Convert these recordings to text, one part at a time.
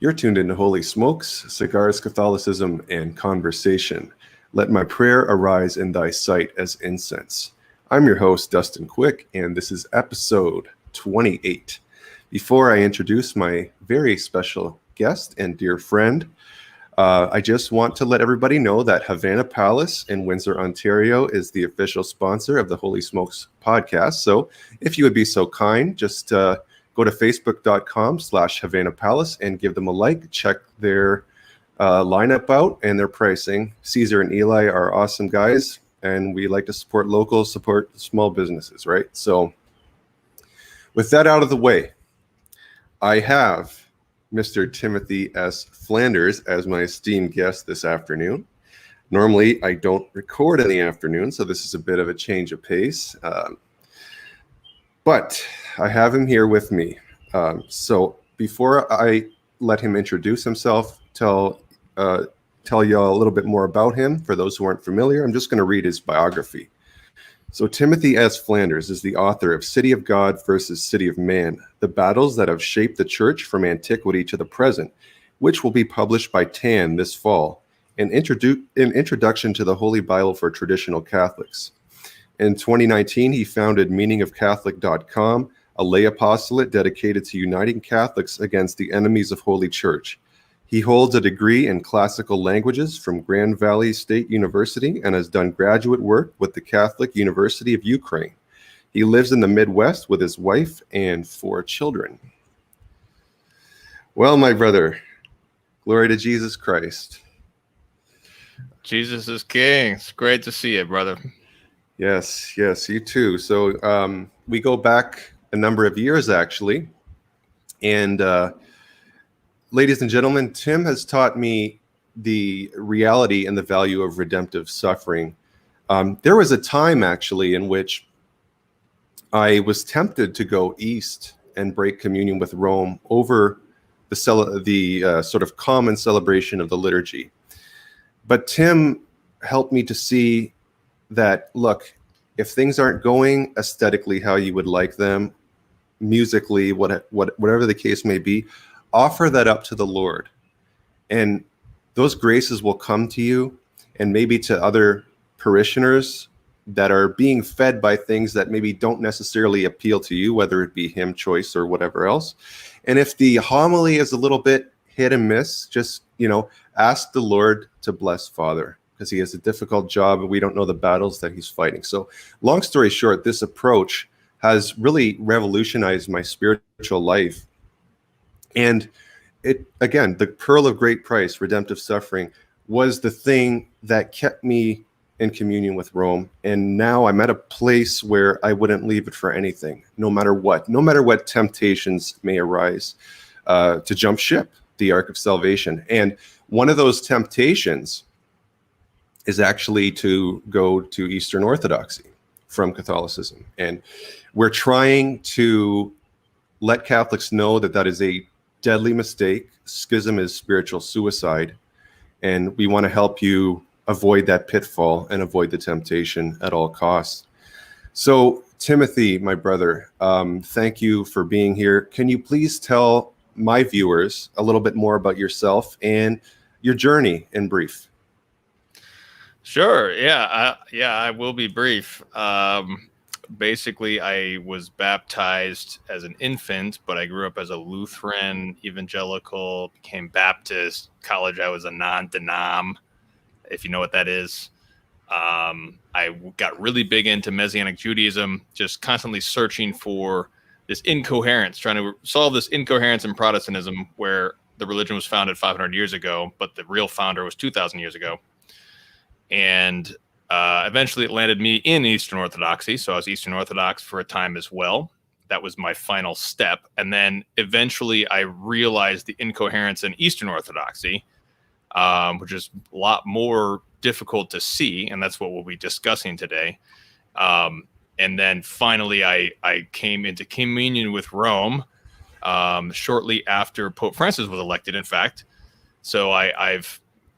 You're tuned into Holy Smokes, Cigars, Catholicism, and Conversation. Let my prayer arise in thy sight as incense. I'm your host, Dustin Quick, and this is episode 28. Before I introduce my very special guest and dear friend, I just want to let everybody know that Havana Palace in Windsor, Ontario is the official sponsor of the Holy Smokes podcast. So if you would be so kind, just go to facebook.com/Havana Palace and give them a like. Check their lineup out and their pricing. Caesar and Eli are awesome guys, and we like to support locals, support small businesses, right? So with that out of the way, I have Mr. Timothy S. Flanders as my esteemed guest this afternoon. Normally, I don't record in the afternoon, so this is a bit of a change of pace. But I have him here with me. So before I let him introduce himself, tell y'all a little bit more about him. For those who aren't familiar, I'm just going to read his biography. So Timothy S. Flanders is the author of City of God versus City of Man, the battles that have shaped the church from antiquity to the present, which will be published by TAN this fall, an introduction to the Holy Bible for traditional Catholics. In 2019, he founded meaningofcatholic.com, a lay apostolate dedicated to uniting Catholics against the enemies of Holy Church. He holds a degree in classical languages from Grand Valley State University and has done graduate work with the Catholic University of Ukraine. He lives in the Midwest with his wife and 4 children. Well, my brother, glory to Jesus Christ. Jesus is King. It's great to see you, brother. Yes, you too. So we go back a number of years, actually. And ladies and gentlemen, Tim has taught me the reality and the value of redemptive suffering. There was a time, actually, in which I was tempted to go east and break communion with Rome over the sort of common celebration of the liturgy. But Tim helped me to see that, look, if things aren't going aesthetically how you would like them, musically, whatever the case may be, offer that up to the Lord. And those graces will come to you and maybe to other parishioners that are being fed by things that maybe don't necessarily appeal to you, whether it be hymn choice or whatever else. And if the homily is a little bit hit and miss, just, ask the Lord to bless Father, because he has a difficult job and we don't know the battles that he's fighting. So long story short, this approach has really revolutionized my spiritual life. And it, again, the pearl of great price, redemptive suffering, was the thing that kept me in communion with Rome. And now I'm at a place where I wouldn't leave it for anything, no matter what temptations may arise, to jump ship, the Ark of Salvation. And one of those temptations is actually to go to Eastern Orthodoxy from Catholicism. And we're trying to let Catholics know that is a deadly mistake. Schism is spiritual suicide. And we want to help you avoid that pitfall and avoid the temptation at all costs. So, Timothy, my brother, thank you for being here. Can you please tell my viewers a little bit more about yourself and your journey in brief? Sure. Yeah, I will be brief. Basically, I was baptized as an infant, but I grew up as a Lutheran, evangelical, became Baptist. College, I was a non-denom, if you know what that is. I got really big into Messianic Judaism, just constantly searching for this incoherence, trying to solve this incoherence in Protestantism, where the religion was founded 500 years ago, but the real founder was 2,000 years ago. And eventually it landed me in Eastern Orthodoxy. So I was Eastern Orthodox for a time as well. That was my final step. And then eventually I realized the incoherence in Eastern Orthodoxy, which is a lot more difficult to see. And that's what we'll be discussing today. And then finally I came into communion with Rome shortly after Pope Francis was elected, in fact. So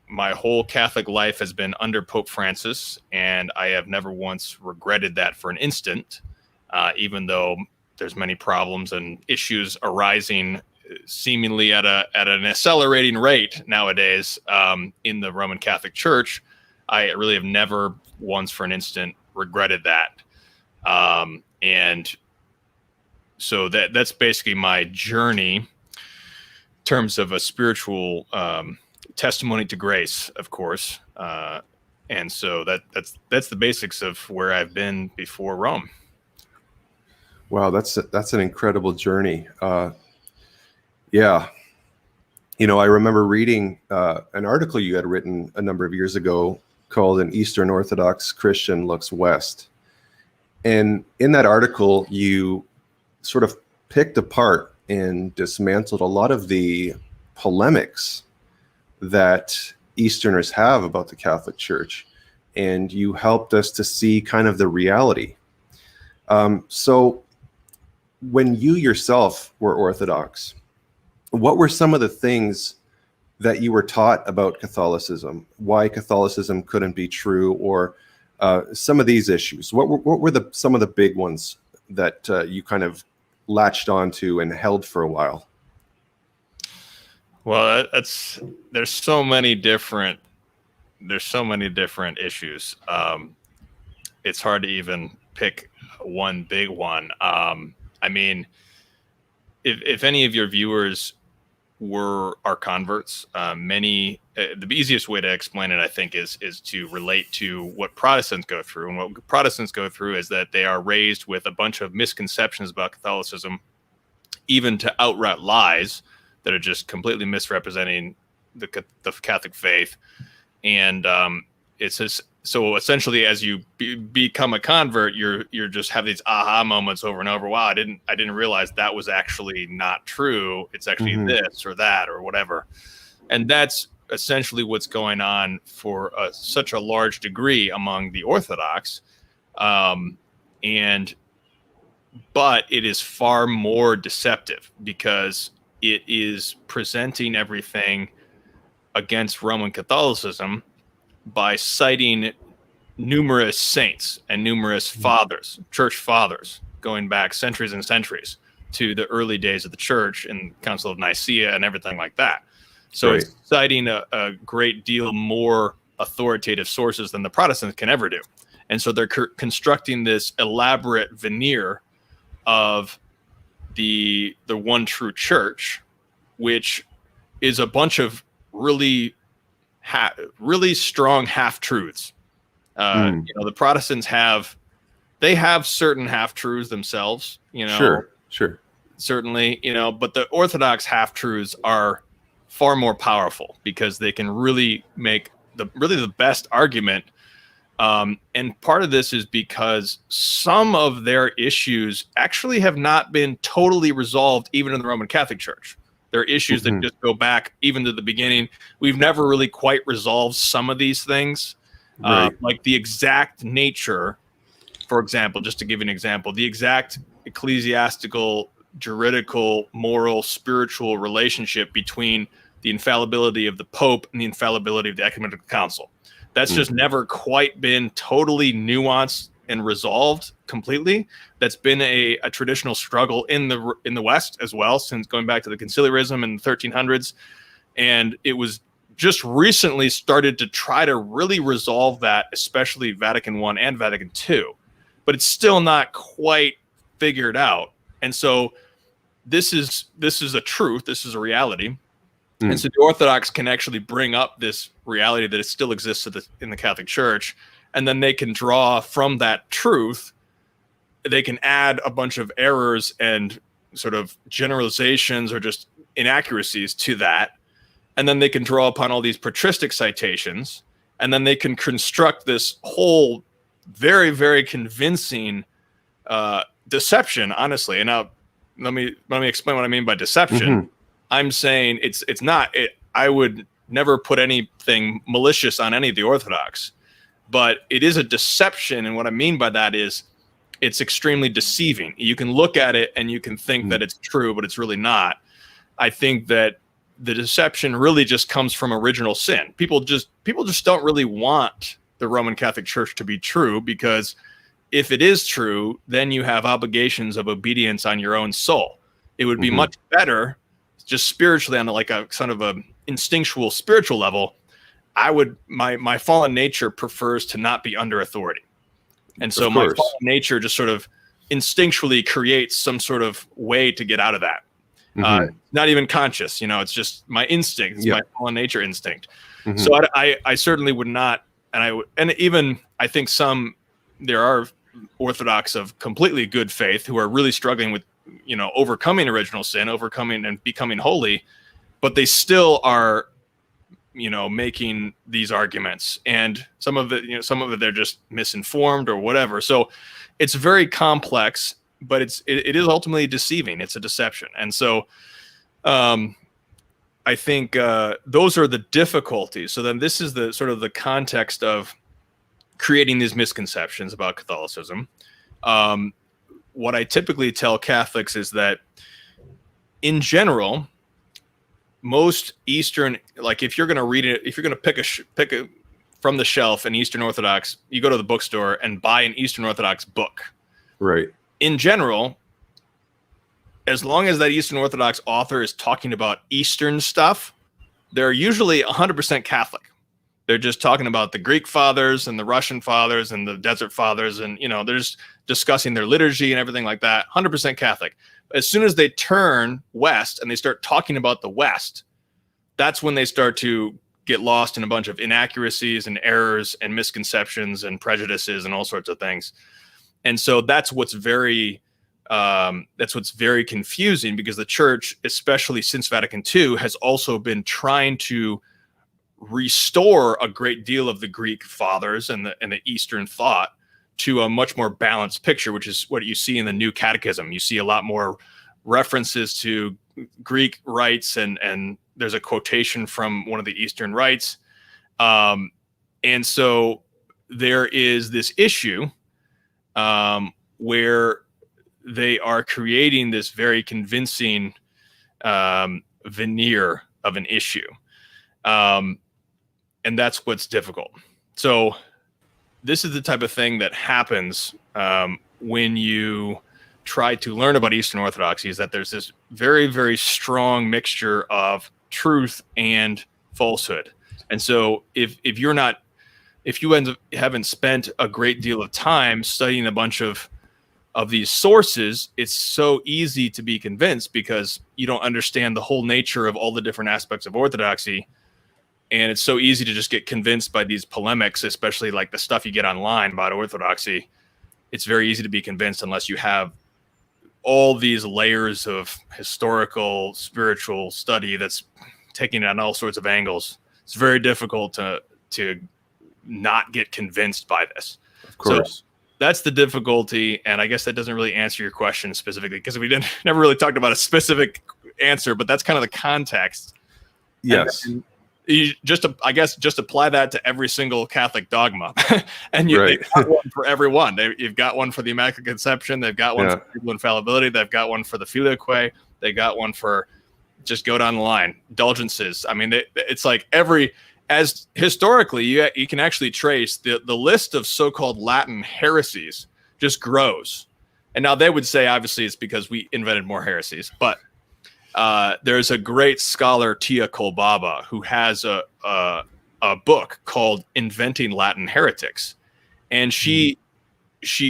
my whole Catholic life has been under Pope Francis, and I have never once regretted that for an instant, even though there's many problems and issues arising seemingly at an accelerating rate nowadays in the Roman Catholic Church. I really have never once for an instant regretted that. And so that's basically my journey in terms of a spiritual testimony to grace, of course. And so that's the basics of where I've been before Rome. Wow, that's an incredible journey. Yeah. I remember reading an article you had written a number of years ago called "An Eastern Orthodox Christian Looks West." And in that article, you sort of picked apart and dismantled a lot of the polemics that Easterners have about the Catholic Church. And you helped us to see kind of the reality. So when you yourself were Orthodox, what were some of the things that you were taught about Catholicism? Why Catholicism couldn't be true, or some of these issues? What were some of the big ones that you kind of latched onto and held for a while? Well, there's so many different issues. It's hard to even pick one big one. I mean, if any of your viewers are converts, the easiest way to explain it, I think, is to relate to what Protestants go through. And what Protestants go through is that they are raised with a bunch of misconceptions about Catholicism, even to outright lies that are just completely misrepresenting the Catholic faith. And it's just, so essentially, as you become a convert, you're just have these aha moments over and over. Wow, I didn't realize that was actually not true. It's actually this or that or whatever. And that's essentially what's going on for such a large degree among the Orthodox. But it is far more deceptive because it is presenting everything against Roman Catholicism by citing numerous saints and numerous fathers, church fathers, going back centuries and centuries to the early days of the church and Council of Nicaea and everything like that. So Right. It's citing a great deal more authoritative sources than the Protestants can ever do. And so they're constructing this elaborate veneer of the one true church, which is a bunch of really strong half-truths. The Protestants have certain half-truths themselves, Sure. certainly, but the Orthodox half-truths are far more powerful because they can really make the best argument. And part of this is because some of their issues actually have not been totally resolved even in the Roman Catholic Church. There are issues that just go back even to the beginning. We've never really quite resolved some of these things, Right. like the exact nature, for example, just to give you an example, the exact ecclesiastical, juridical, moral, spiritual relationship between the infallibility of the Pope and the infallibility of the Ecumenical Council. That's just never quite been totally nuanced and resolved completely. That's been a traditional struggle in the West as well, since going back to the conciliarism in the 1300s. And it was just recently started to try to really resolve that, especially Vatican I and Vatican II. But it's still not quite figured out. And so this is a truth. This is a reality. And so the Orthodox can actually bring up this reality that it still exists in the Catholic Church, and then they can draw from that truth. They can add a bunch of errors and sort of generalizations or just inaccuracies to that, and then they can draw upon all these patristic citations, and then they can construct this whole very, very convincing deception, honestly. And now let me explain what I mean by deception. I'm saying it's not. I would never put anything malicious on any of the Orthodox, but it is a deception. And what I mean by that is it's extremely deceiving. You can look at it and you can think that it's true, but it's really not. I think that the deception really just comes from original sin. People just don't really want the Roman Catholic Church to be true, because if it is true, then you have obligations of obedience on your own soul. It would be much better just spiritually on like a sort of a instinctual spiritual level, my fallen nature prefers to not be under authority. And so my fallen nature just sort of instinctually creates some sort of way to get out of that. Not even conscious, it's just my instinct, it's my fallen nature instinct. So I certainly would not, and even I think there are Orthodox of completely good faith who are really struggling with, overcoming original sin, overcoming and becoming holy, but they still are, making these arguments, and some of it they're just misinformed or whatever. So it's very complex, but it is ultimately deceiving. It's a deception. And so I think those are the difficulties. So then this is the sort of the context of creating these misconceptions about Catholicism. What I typically tell Catholics is that in general, most Eastern, like if you're going to read it, if you're going to pick a from the shelf an Eastern Orthodox, you go to the bookstore and buy an Eastern Orthodox book. Right. In general, as long as that Eastern Orthodox author is talking about Eastern stuff, they're usually 100% Catholic. They're just talking about the Greek fathers and the Russian fathers and the desert fathers. And, they're just discussing their liturgy and everything like that. 100% Catholic. As soon as they turn west and they start talking about the West, that's when they start to get lost in a bunch of inaccuracies and errors and misconceptions and prejudices and all sorts of things. And so that's what's very confusing, because the church, especially since Vatican II, has also been trying to restore a great deal of the Greek fathers and the Eastern thought to a much more balanced picture, which is what you see in the New Catechism. You see a lot more references to Greek rites, and there's a quotation from one of the Eastern rites. And so there is this issue where they are creating this very convincing veneer of an issue. And that's what's difficult. So this is the type of thing that happens when you try to learn about Eastern Orthodoxy, is that there's this very, very strong mixture of truth and falsehood. And so if you haven't spent a great deal of time studying a bunch of these sources, it's so easy to be convinced because you don't understand the whole nature of all the different aspects of Orthodoxy. And it's so easy to just get convinced by these polemics, especially like the stuff you get online about Orthodoxy. It's very easy to be convinced unless you have all these layers of historical, spiritual study that's taking it on all sorts of angles. It's very difficult to not get convinced by this. Of course. So that's the difficulty. And I guess that doesn't really answer your question specifically, because we never really talked about a specific answer, but that's kind of the context. Yes. And you just apply that to every single Catholic dogma, and they've got one for everyone. You've got one for the Immaculate Conception. They've got one for Papal Infallibility. They've got one for the Filioque. They got one for, just go down the line, indulgences. I mean, it's like as historically, you can actually trace the list of so-called Latin heresies just grows. And now they would say, obviously, it's because we invented more heresies, but there's a great scholar, Tia Kolbaba, who has a book called Inventing Latin Heretics. And she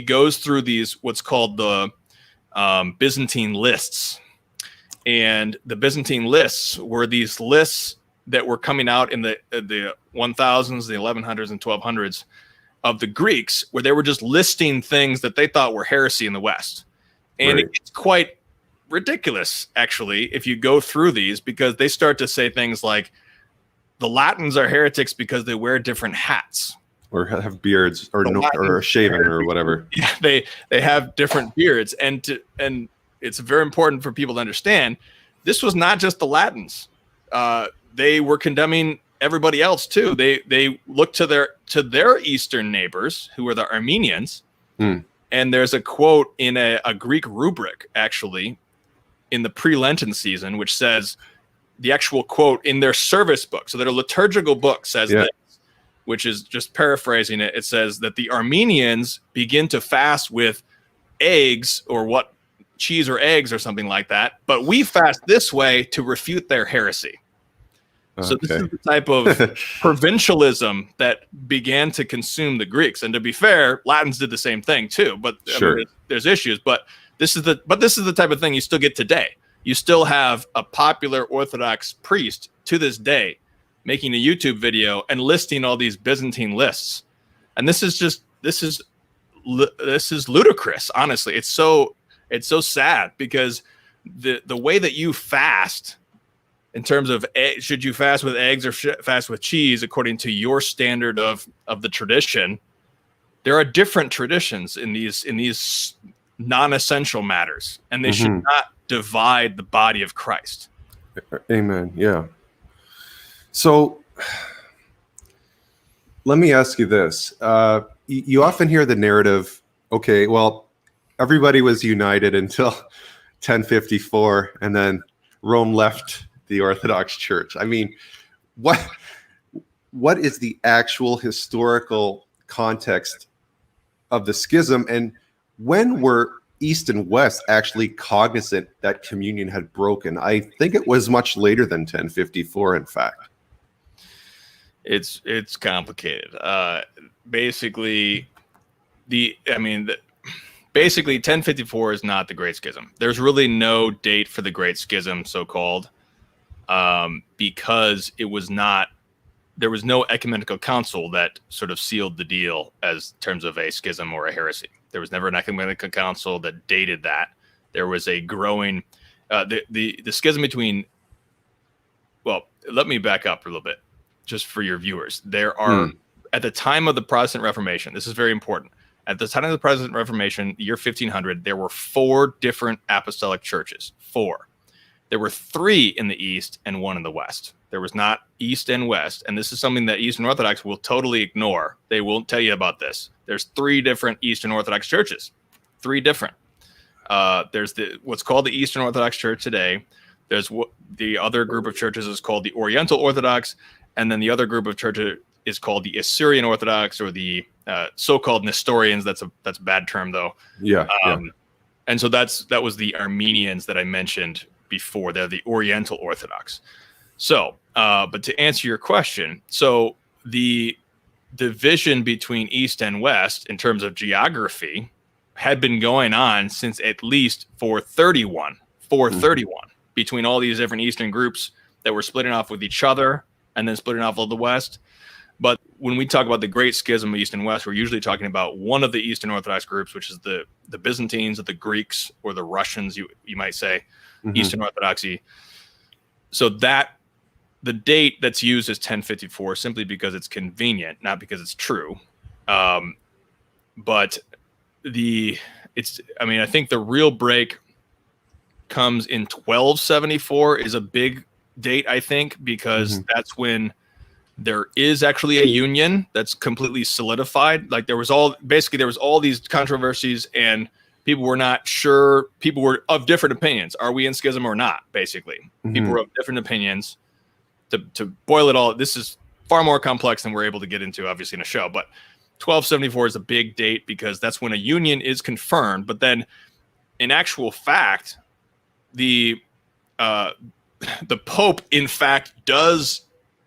goes through these, what's called the Byzantine Lists. And the Byzantine Lists were these lists that were coming out in the 1000s, the 1100s, and 1200s of the Greeks, where they were just listing things that they thought were heresy in the West. And it's quite ridiculous, actually, if you go through these, because they start to say things like the Latins are heretics because they wear different hats, or have beards, or shaving, or whatever. Yeah, they have different beards, and it's very important for people to understand this was not just the Latins. They were condemning everybody else too. They looked to their Eastern neighbors, who were the Armenians. And there's a quote in a Greek rubric, actually, in the pre-Lenten season, which says, the actual quote in their service book, so their liturgical book says this, which is just paraphrasing it. It says that the Armenians begin to fast with eggs, or what cheese or eggs or something like that, but we fast this way to refute their heresy. So this is the type of provincialism that began to consume the Greeks. And to be fair, Latins did the same thing too. But sure. I mean, there's issues. But this is the type of thing you still get today. You still have a popular Orthodox priest to this day making a YouTube video and listing all these Byzantine lists. And this is ludicrous. Honestly, it's so sad, because the way that you fast, in terms of should you fast with eggs or fast with cheese, according to your standard of the tradition, there are different traditions in these non-essential matters, and they should not divide the body of Christ. Amen. Yeah. So let me ask you this. You often hear the narrative, okay, well, everybody was united until 1054, and then Rome left the Orthodox Church. I mean, what is the actual historical context of the schism, and when were East and West actually cognizant that communion had broken? I think it was much later than 1054, in fact. It's complicated. Basically 1054 is not the Great Schism. There's really no date for the Great Schism, so-called, because there was no ecumenical council that sort of sealed the deal as terms of a schism or a heresy. There was never an ecumenical council that dated that. There was a growing, the schism between, well, let me back up a little bit just for your viewers. There are, at the time of the Protestant Reformation, this is very important. At the time of the Protestant Reformation, the year 1500, there were 4 different apostolic churches. 4. There were 3 in the East and 1 in the West. There was not East and West. And this is something that Eastern Orthodox will totally ignore. They won't tell you about this. There's 3 different Eastern Orthodox churches. 3 different. There's what's called the Eastern Orthodox Church today. There's the other group of churches is called the Oriental Orthodox. And then the other group of churches is called the Assyrian Orthodox, or the so-called Nestorians. That's a bad term, though. Yeah. And so that was the Armenians that I mentioned before. They're the Oriental Orthodox. So, but to answer your question, so the division between East and West in terms of geography had been going on since at least 431, between all these different Eastern groups that were splitting off with each other and then splitting off of the West. But when we talk about the Great Schism of East and West, we're usually talking about one of the Eastern Orthodox groups, which is the Byzantines, or the Greeks, or the Russians, you might say, Eastern Orthodoxy. So that the date that's used is 1054 simply because it's convenient, not because it's true. But I think the real break comes in 1274 is a big date, I think, because that's when there is actually a union that's completely solidified. Like there was all these controversies, and people were not sure. People were of different opinions. Are we in schism or not? Basically, people were of different opinions. To boil it all, this is far more complex than we're able to get into, obviously, in a show. But 1274 is a big date because that's when a union is confirmed. But then, in actual fact, the Pope, in fact, does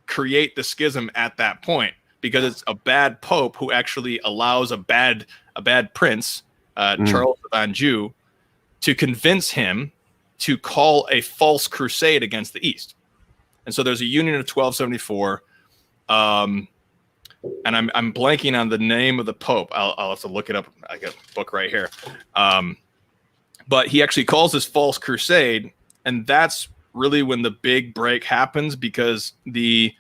create the schism at that point, because it's a bad Pope who actually allows a bad prince, Charles of Anjou, to convince him to call a false crusade against the East. And so there's a union of 1274, and I'm blanking on the name of the Pope. I'll have to look it up. I got a book right here. But he actually calls this false crusade, and that's really when the big break happens, because the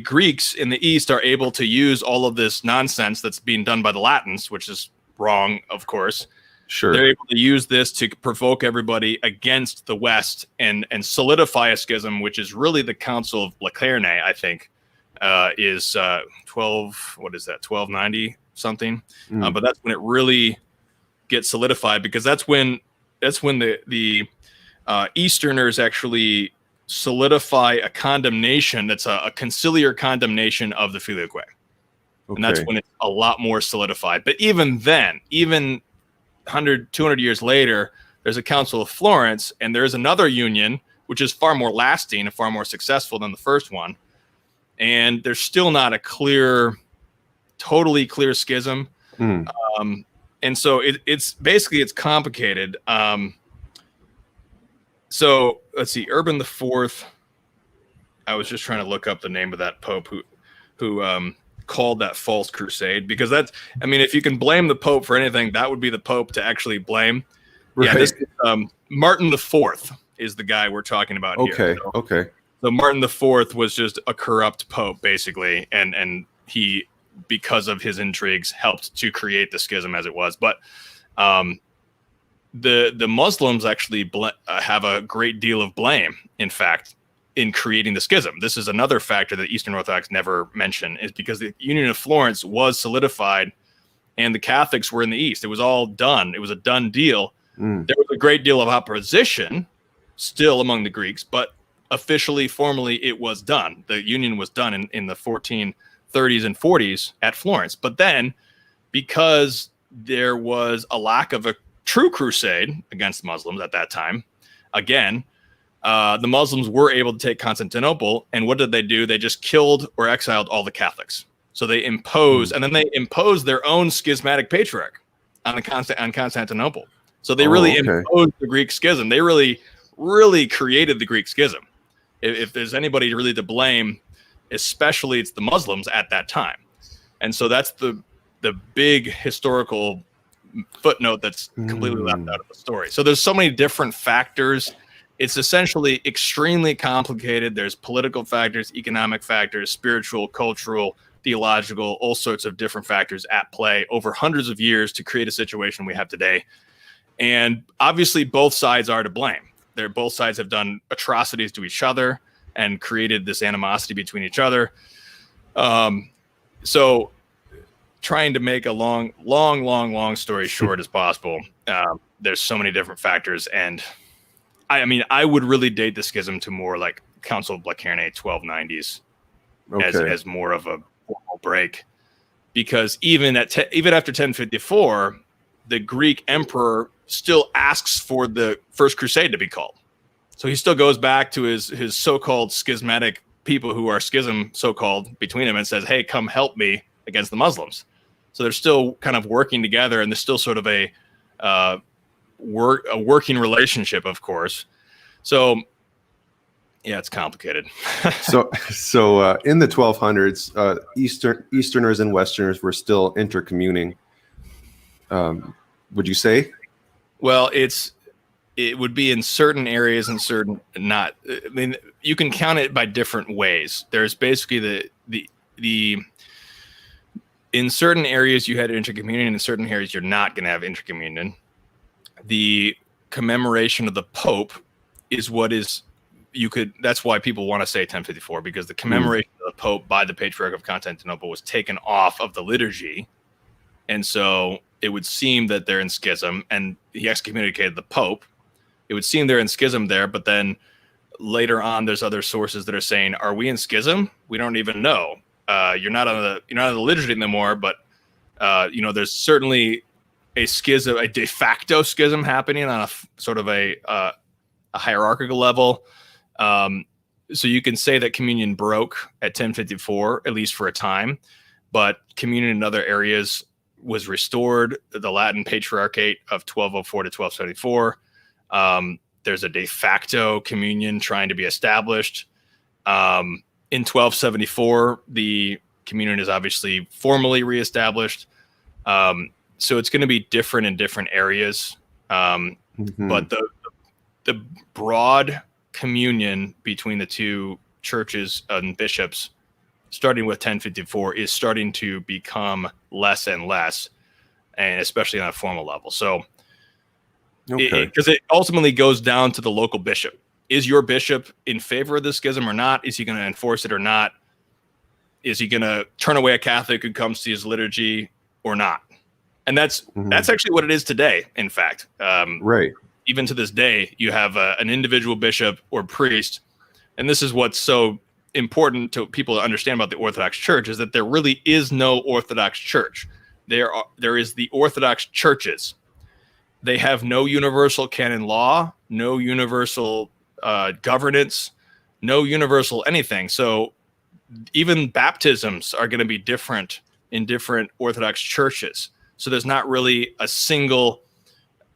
Greeks in the East are able to use all of this nonsense that's being done by the Latins, which is wrong, of course. Sure. They're able to use this to provoke everybody against the West and solidify a schism, which is really the Council of Lacarne, I think, is 1290 something. But that's when it really gets solidified, because that's when the Easterners actually solidify a condemnation that's a conciliar condemnation of the Filioque. Okay. And that's when it's a lot more solidified. But even then, even 100, 200 years later, there's a Council of Florence, and there's another union, which is far more lasting and far more successful than the first one. And there's still not a totally clear schism. And so it's basically, it's complicated. So let's see, Urban the Fourth. I was just trying to look up the name of that Pope who called that false crusade, because that's, I mean, if you can blame the Pope for anything, that would be the Pope to actually blame. Right. Yeah, this Martin the Fourth is the guy we're talking about here. Okay. So Martin the Fourth was just a corrupt Pope, basically, and he, because of his intrigues, helped to create the schism as it was. But the Muslims actually have a great deal of blame, in fact, in creating the schism. This is another factor that Eastern Orthodox never mention, is because the Union of Florence was solidified and the Catholics were in the East. It was all done. It was a done deal. There was a great deal of opposition still among the Greeks, but officially, formally, it was done. The union was done in the 1430s and 40s at Florence. But then, because there was a lack of a true crusade against the Muslims at that time, again, the Muslims were able to take Constantinople. And what did they do? They just killed or exiled all the Catholics. So they imposed, and then they imposed their own schismatic patriarch on Constantinople. So they really imposed the Greek schism. They really created the Greek schism. If there's anybody really to blame, especially it's the Muslims at that time. And so that's the big historical footnote that's completely left out of the story. So there's so many different factors. It's essentially extremely complicated. There's political factors, economic factors, spiritual, cultural, theological, all sorts of different factors at play over hundreds of years to create a situation we have today. And obviously both sides are to blame. Both sides have done atrocities to each other and created this animosity between each other. So trying to make a long story short as possible, there's so many different factors. And I mean, I would really date the schism to more like Council of Blachernae 1290s as more of a formal break, because even after 1054, the Greek emperor still asks for the First Crusade to be called. So he still goes back to his so-called schismatic people who are schism so-called between them and says, hey, come help me against the Muslims. So they're still kind of working together, and there's still sort of a working relationship, of course. So yeah, it's complicated. so in the 1200s, Easterners and Westerners were still intercommuning. Would you say? Well, it would be in certain areas and certain not. I mean, you can count it by different ways. There's basically the in certain areas you had intercommunion, in certain areas you're not going to have intercommunion. The commemoration of the Pope is what is that's why people want to say 1054, because the commemoration of the Pope by the Patriarch of Constantinople was taken off of the liturgy. And so it would seem that they're in schism, and he excommunicated the Pope. It would seem they're in schism there, but then later on, there's other sources that are saying, "Are we in schism? We don't even know. You're not on the liturgy anymore." But there's certainly a schism, a de facto schism happening on a sort of a hierarchical level. So you can say that communion broke at 1054, at least for a time, but communion in other areas was restored. The Latin Patriarchate of 1204 to 1274. There's a de facto communion trying to be established. In 1274, the communion is obviously formally reestablished. So it's going to be different in different areas. But the broad communion between the two churches and bishops, starting with 1054, is starting to become less and less, and especially on a formal level. So, because it ultimately goes down to the local bishop. Is your bishop in favor of the schism or not? Is he going to enforce it or not? Is he going to turn away a Catholic who comes to his liturgy or not? And that's actually what it is today, in fact. Right. Even to this day, you have an individual bishop or priest, and this is what's so important to people to understand about the Orthodox Church, is that there really is no Orthodox Church. There is the Orthodox churches, They have no universal canon law, no universal governance, no universal anything. So even baptisms are going to be different in different Orthodox churches. So there's not really a single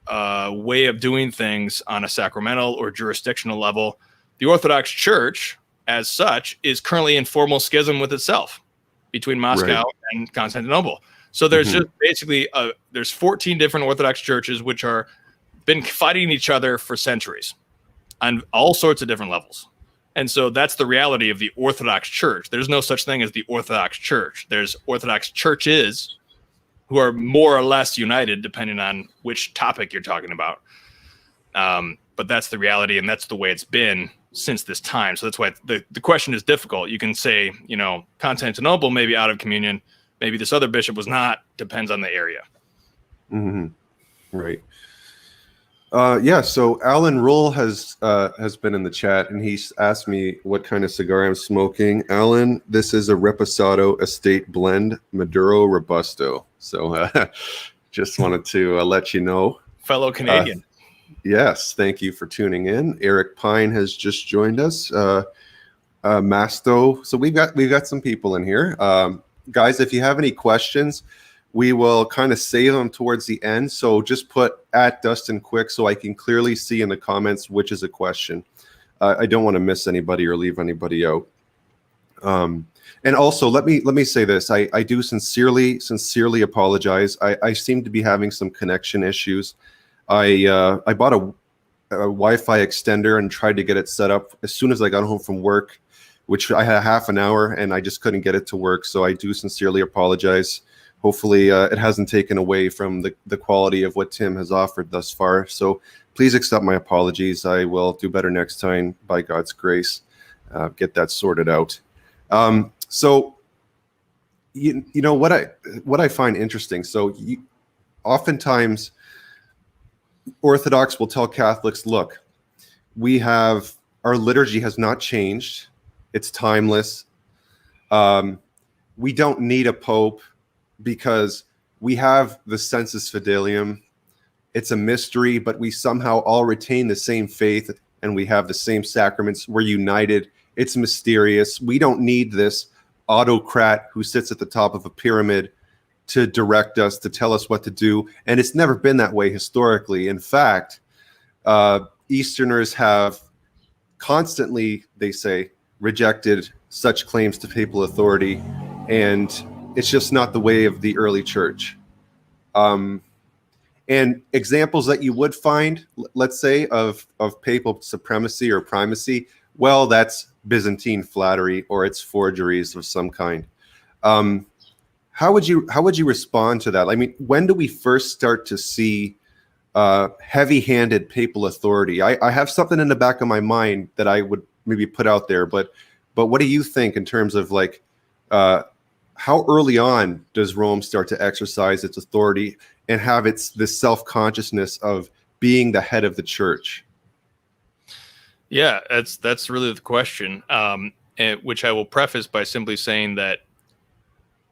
way of doing things on a sacramental or jurisdictional level. The Orthodox Church, as such, is currently in formal schism with itself between Moscow and Constantinople. So there's just basically there's 14 different Orthodox churches which are been fighting each other for centuries on all sorts of different levels. And so that's the reality of the Orthodox Church. There's no such thing as the Orthodox Church. There's Orthodox churches who are more or less united depending on which topic you're talking about. But that's the reality, and that's the way it's been since this time. So that's why the question is difficult. You can say, you know, Constantinople may be out of communion. Maybe this other bishop was not. Depends on the area. Right. So Alan Rull has been in the chat, and he's asked me what kind of cigar I'm smoking. Alan, this is a Reposado Estate Blend Maduro Robusto. So just wanted to let you know. Fellow Canadian. Yes, thank you for tuning in. Eric Pine has just joined us. Masto. So we've got some people in here. Guys, if you have any questions, we will kind of save them towards the end. So just put @DustinQuick so I can clearly see in the comments which is a question. I don't want to miss anybody or leave anybody out. And also, let me say this. I do sincerely apologize. I seem to be having some connection issues. I bought a Wi-Fi extender and tried to get it set up as soon as I got home from work, which I had half an hour, and I just couldn't get it to work. So I do sincerely apologize. Hopefully it hasn't taken away from the quality of what Tim has offered thus far. So please accept my apologies. I will do better next time by God's grace. Get that sorted out. So you know what I find interesting. So oftentimes Orthodox will tell Catholics, look, our liturgy has not changed. It's timeless. We don't need a pope because we have the sensus fidelium. It's a mystery, but we somehow all retain the same faith and we have the same sacraments. We're united. It's mysterious. We don't need this autocrat who sits at the top of a pyramid to direct us, to tell us what to do. And it's never been that way historically. In fact, Easterners have constantly, they say, rejected such claims to papal authority, and it's just not the way of the early church. And examples that you would find, let's say, of papal supremacy or primacy, well, that's Byzantine flattery or it's forgeries of some kind. How would you respond to that? I mean, when do we first start to see heavy-handed papal authority? I have something in the back of my mind that I would maybe put out there, but what do you think in terms of like how early on does Rome start to exercise its authority and have this self-consciousness of being the head of the church? Yeah, that's really the question, which I will preface by simply saying that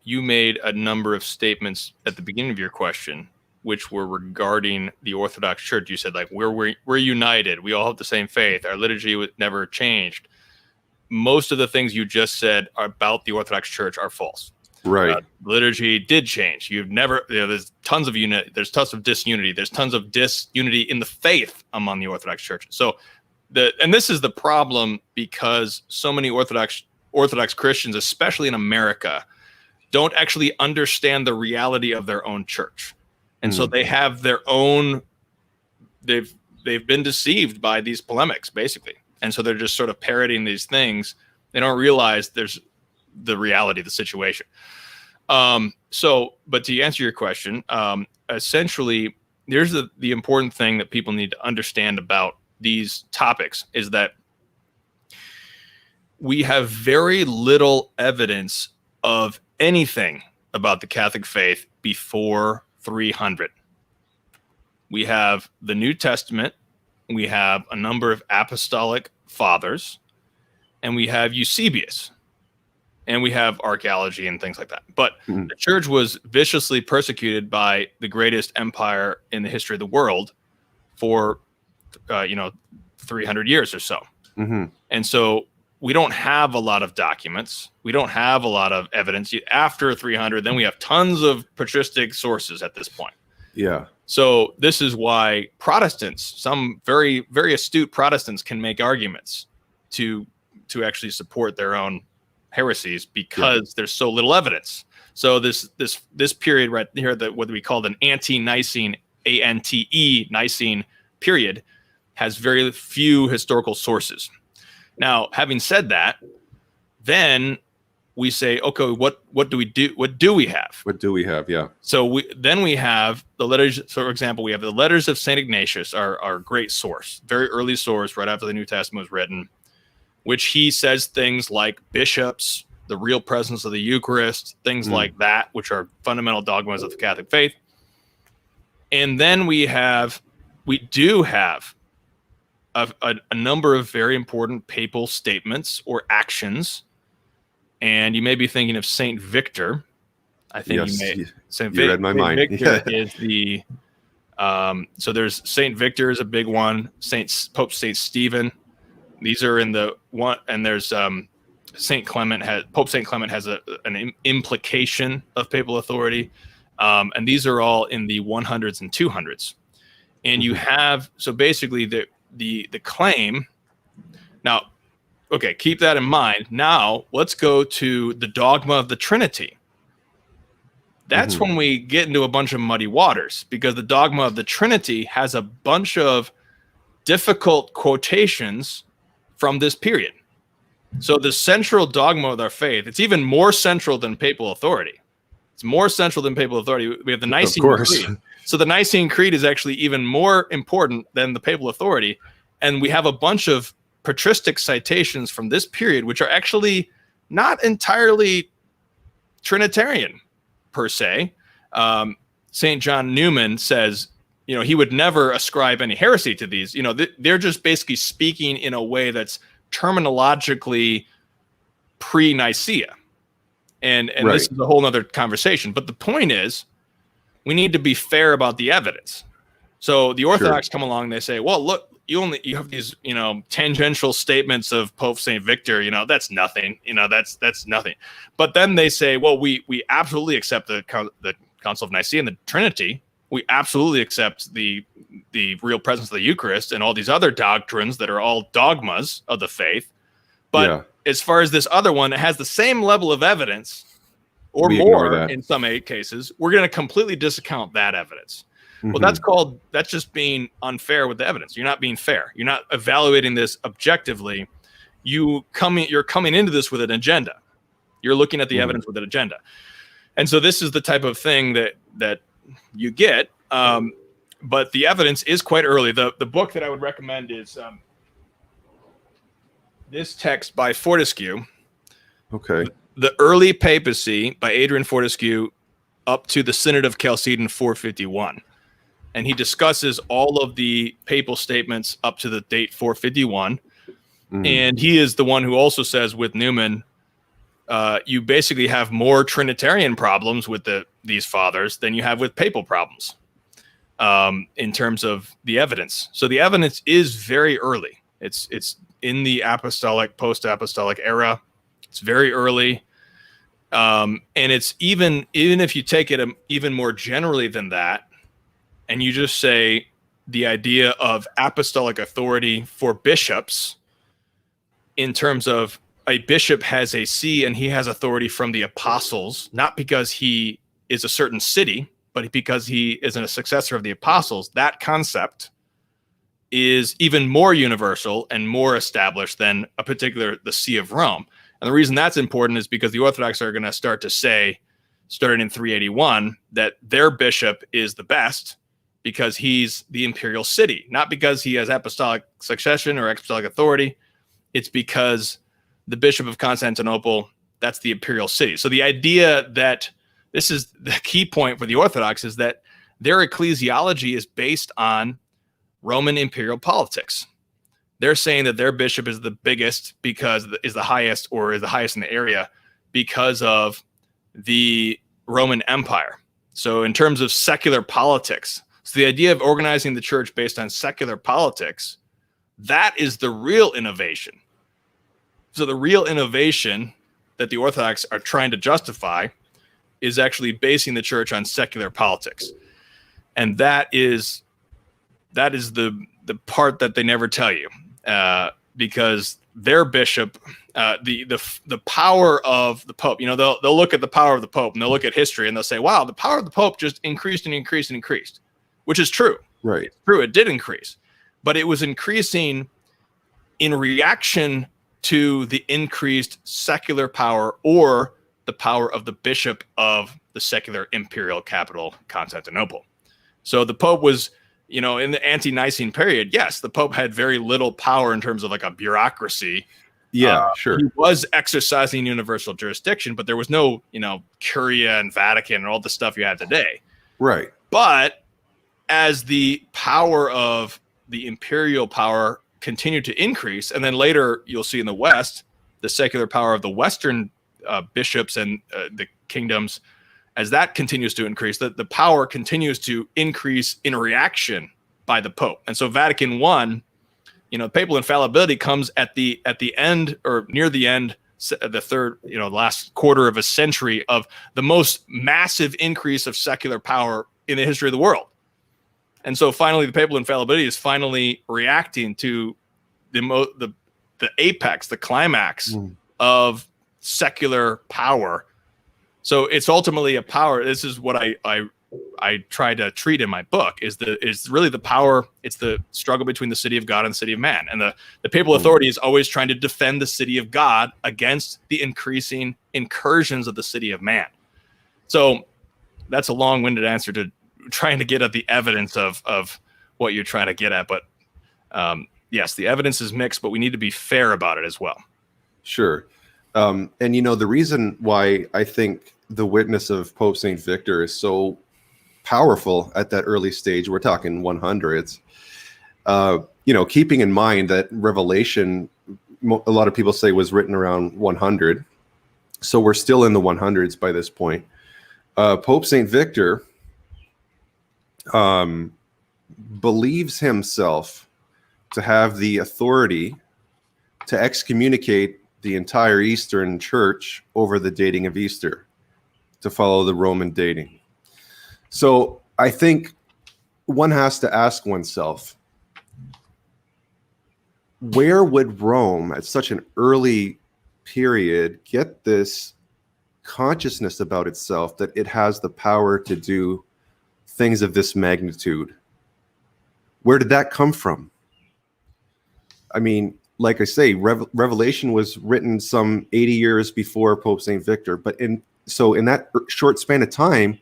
you made a number of statements at the beginning of your question, which were regarding the Orthodox Church. You said, like, we're united. We all have the same faith. Our liturgy never changed. Most of the things you just said about the Orthodox Church are false. Right. Liturgy did change. There's tons of unity. There's tons of disunity. There's tons of disunity in the faith among the Orthodox Church. So and this is the problem, because so many Orthodox Christians, especially in America, don't actually understand the reality of their own church. And so they have their own, they've been deceived by these polemics, basically. And so they're just sort of parroting these things. They don't realize there's the reality of the situation. But to answer your question, essentially, here's the important thing that people need to understand about these topics is that we have very little evidence of anything about the Catholic faith before 300. We have the New Testament, we have a number of apostolic fathers, and we have Eusebius. and we have archaeology and things like that. But Mhm. the church was viciously persecuted by the greatest empire in the history of the world for 300 years or so. Mm-hmm. And so we don't have a lot of documents. We don't have a lot of evidence. After 300, then we have tons of patristic sources at this point. Yeah. So this is why Protestants, some very, very astute Protestants, can make arguments to actually support their own heresies because there's so little evidence. So this period right here, that what we call an ante-Nicene, ANTE, Nicene period, has very few historical sources. Now, having said that, then we say, okay, what do we do? What do we have? What do we have? Yeah. So we have the letters. So, for example, we have the letters of Saint Ignatius, our great source, very early source, right after the New Testament was written, which he says things like bishops, the real presence of the Eucharist, things like that, which are fundamental dogmas of the Catholic faith. And then we do have a number of very important papal statements or actions. And you may be thinking of Saint Victor. I think you read my mind. Victor is the so there's Saint Victor is a big one. Pope Saint Stephen. These are in the one, and there's Pope Saint Clement has an implication of papal authority, and these are all in the 100s and 200s. And you have, so basically the claim. Now, okay, keep that in mind. Now let's go to the dogma of the Trinity. That's when we get into a bunch of muddy waters, because the dogma of the Trinity has a bunch of difficult quotations from this period. So the central dogma of our faith, it's even more central than papal authority. It's more central than papal authority. We have the Nicene Creed. So the Nicene Creed is actually even more important than the papal authority. And we have a bunch of patristic citations from this period, which are actually not entirely Trinitarian per se. St. John Newman says, he would never ascribe any heresy to these. They're just basically speaking in a way that's terminologically pre-Nicaea. And right. This is a whole other conversation. But the point is, we need to be fair about the evidence. So the Orthodox come along, they say, well, look, you have these, tangential statements of Pope St. Victor, that's nothing, that's nothing. But then they say, well, we absolutely accept the Council of Nicaea and the Trinity. We absolutely accept the real presence of the Eucharist and all these other doctrines that are all dogmas of the faith. But as far as this other one, it has the same level of evidence or more in some cases. We're going to completely discount that evidence. Well, that's just being unfair with the evidence. You're not being fair. You're not evaluating this objectively. You're coming into this with an agenda. You're looking at the evidence with an agenda. And so this is the type of thing that you get. But the evidence is quite early. The book that I would recommend is this text by Fortescue. Okay. The Early Papacy by Adrian Fortescue up to the Synod of Chalcedon 451. And he discusses all of the papal statements up to the date 451. And he is the one who also says with Newman, you basically have more Trinitarian problems with these fathers than you have with papal problems in terms of the evidence. So the evidence is very early. It's in the apostolic, post-apostolic era. It's very early. And it's even if you take it even more generally than that, and you just say the idea of apostolic authority for bishops in terms of a bishop has a see and he has authority from the apostles, not because he is a certain city, but because he is a successor of the apostles. That concept is even more universal and more established than the See of Rome. And the reason that's important is because the Orthodox are going to start to say, starting in 381, that their bishop is the best because he's the imperial city, not because he has apostolic succession or apostolic authority. It's because the Bishop of Constantinople, that's the imperial city. So the idea that this is the key point for the Orthodox is that their ecclesiology is based on Roman imperial politics. They're saying that their bishop is the biggest because is the highest in the area because of the Roman Empire. So in terms of secular politics, so the idea of organizing the church based on secular politics, that is the real innovation. So the real innovation that the Orthodox are trying to justify is actually basing the church on secular politics. And that is the part that they never tell you, because their bishop, the power of the Pope, they'll look at the power of the Pope and they'll look at history and they'll say, wow, the power of the Pope just increased and increased and increased, which is true. Right. It's true. It did increase, but it was increasing in reaction to the increased secular power or the power of the bishop of the secular imperial capital, Constantinople. So the Pope was, in the ante-Nicene period, yes, the Pope had very little power in terms of like a bureaucracy. Yeah, sure. He was exercising universal jurisdiction, but there was no, Curia and Vatican and all the stuff you had today. Right. But as the power of the imperial power continued to increase, and then later you'll see in the West, the secular power of the Western bishops and the kingdoms, as that continues to increase, the power continues to increase in reaction by the Pope. And so Vatican I, papal infallibility comes at the end or near the end, the third, last quarter of a century of the most massive increase of secular power in the history of the world. And so finally, the papal infallibility is finally reacting to the apex, the climax of secular power. So it's ultimately a power. This is what I try to treat in my book is really the power. It's the struggle between the city of God and the city of man. And the papal authority is always trying to defend the city of God against the increasing incursions of the city of man. So that's a long-winded answer to trying to get at the evidence of what you're trying to get at. But yes, the evidence is mixed, but we need to be fair about it as well. Sure. And the reason why I think the witness of Pope St. Victor is so powerful at that early stage, we're talking 100s, keeping in mind that Revelation, a lot of people say was written around 100. So we're still in the 100s by this point. Pope St. Victor believes himself to have the authority to excommunicate the entire Eastern Church over the dating of Easter, to follow the Roman dating. So I think one has to ask oneself, where would Rome at such an early period get this consciousness about itself that it has the power to do things of this magnitude? Where did that come from? I mean, like I say, Revelation was written some 80 years before Pope St. Victor. But in that short span of time,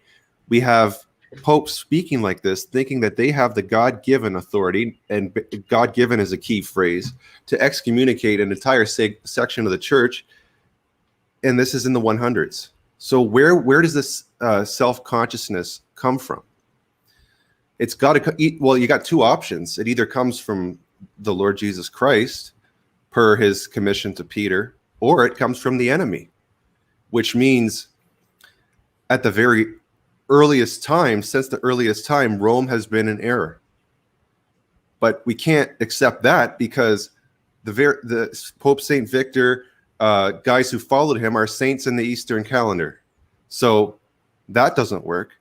we have popes speaking like this, thinking that they have the God-given authority, and God-given is a key phrase, to excommunicate an entire section of the church. And this is in the 100s. So where does this self-consciousness come from? It's got to, well, you got two options. It either comes from the Lord Jesus Christ, per his commission to Peter, or it comes from the enemy, which means at the very earliest time, since the earliest time, Rome has been in error. But we can't accept that because the Pope St. Victor, guys who followed him are saints in the Eastern calendar. So that doesn't work.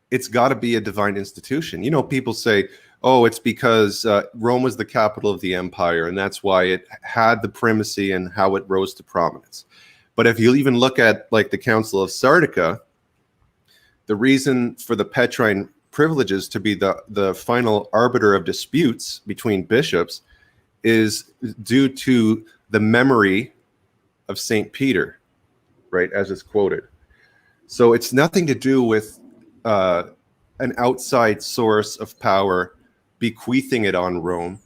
It's got to be a divine institution. People say, oh, it's because Rome was the capital of the empire, and that's why it had the primacy and how it rose to prominence. But if you even look at like the Council of Sardica, the reason for the Petrine privileges to be the final arbiter of disputes between bishops is due to the memory of St. Peter, right, as it's quoted. So it's nothing to do with an outside source of power bequeathing it on Rome.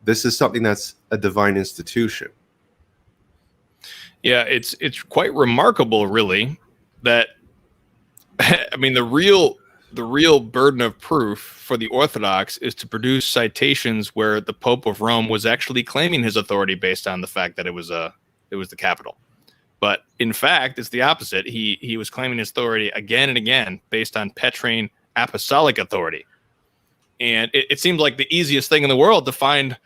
This is something that's a divine institution. Yeah, it's quite remarkable, really, that I mean the real burden of proof for the Orthodox is to produce citations where the Pope of Rome was actually claiming his authority based on the fact that it was the capital. But in fact, it's the opposite. He was claiming his authority again and again based on Petrine apostolic authority. And it seemed like the easiest thing in the world to find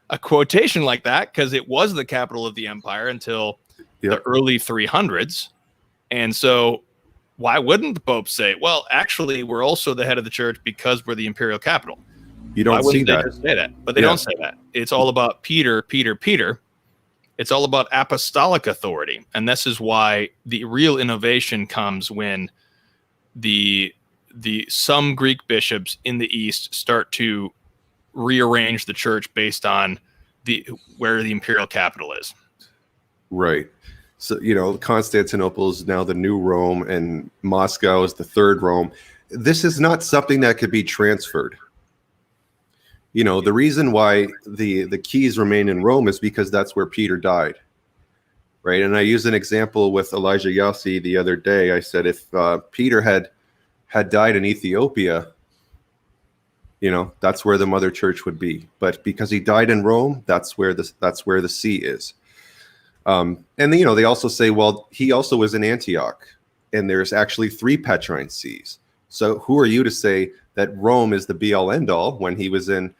a quotation like that, because it was the capital of the empire until the early 300s. And so why wouldn't the Pope say, well, actually, we're also the head of the church because we're the imperial capital? You don't see that. Just say that. But they don't say that. It's all about Peter. It's all about apostolic authority. And this is why the real innovation comes when some Greek bishops in the East start to rearrange the church based on where the imperial capital is. Right. So, Constantinople is now the new Rome and Moscow is the third Rome. This is not something that could be transferred. The reason why the keys remain in Rome is because that's where Peter died. Right. And I used an example with Elijah Yossi the other day. I said, if Peter had died in Ethiopia, that's where the mother church would be. But because he died in Rome, that's where the see is. And they also say, well, he also was in Antioch, and there's actually 3 Petrine sees. So who are you to say that Rome is the be all end all when he was in,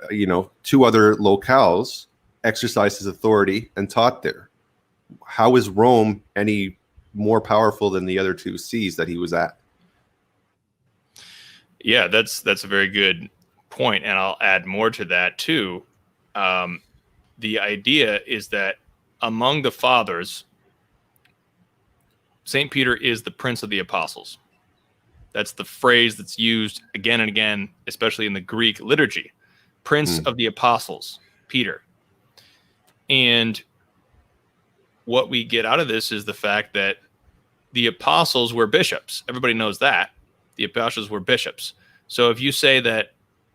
2 other locales, exercised his authority and taught there? How is Rome any more powerful than the other 2 sees that he was at? Yeah, that's a very good point, and I'll add more to that too. The idea is that among the fathers, St. Peter is the Prince of the Apostles. That's the phrase that's used again and again, especially in the Greek liturgy. Prince of the Apostles, Peter. And what we get out of this is the fact that the apostles were bishops. Everybody knows that. The apostles were bishops. So if you say that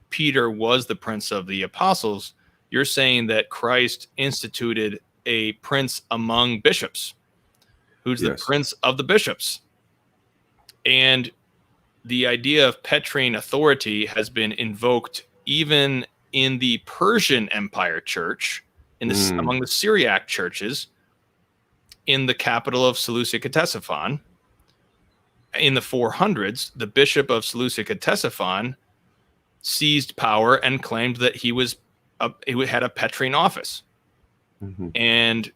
Peter was the Prince of the Apostles, you're saying that Christ instituted a prince among bishops, who's the prince of the bishops. And the idea of Petrine authority has been invoked even in the Persian Empire church, among the Syriac churches, in the capital of Seleucia Ctesiphon. In the 400s, the bishop of Seleucia Ctesiphon seized power and claimed that he had a Petrine office. And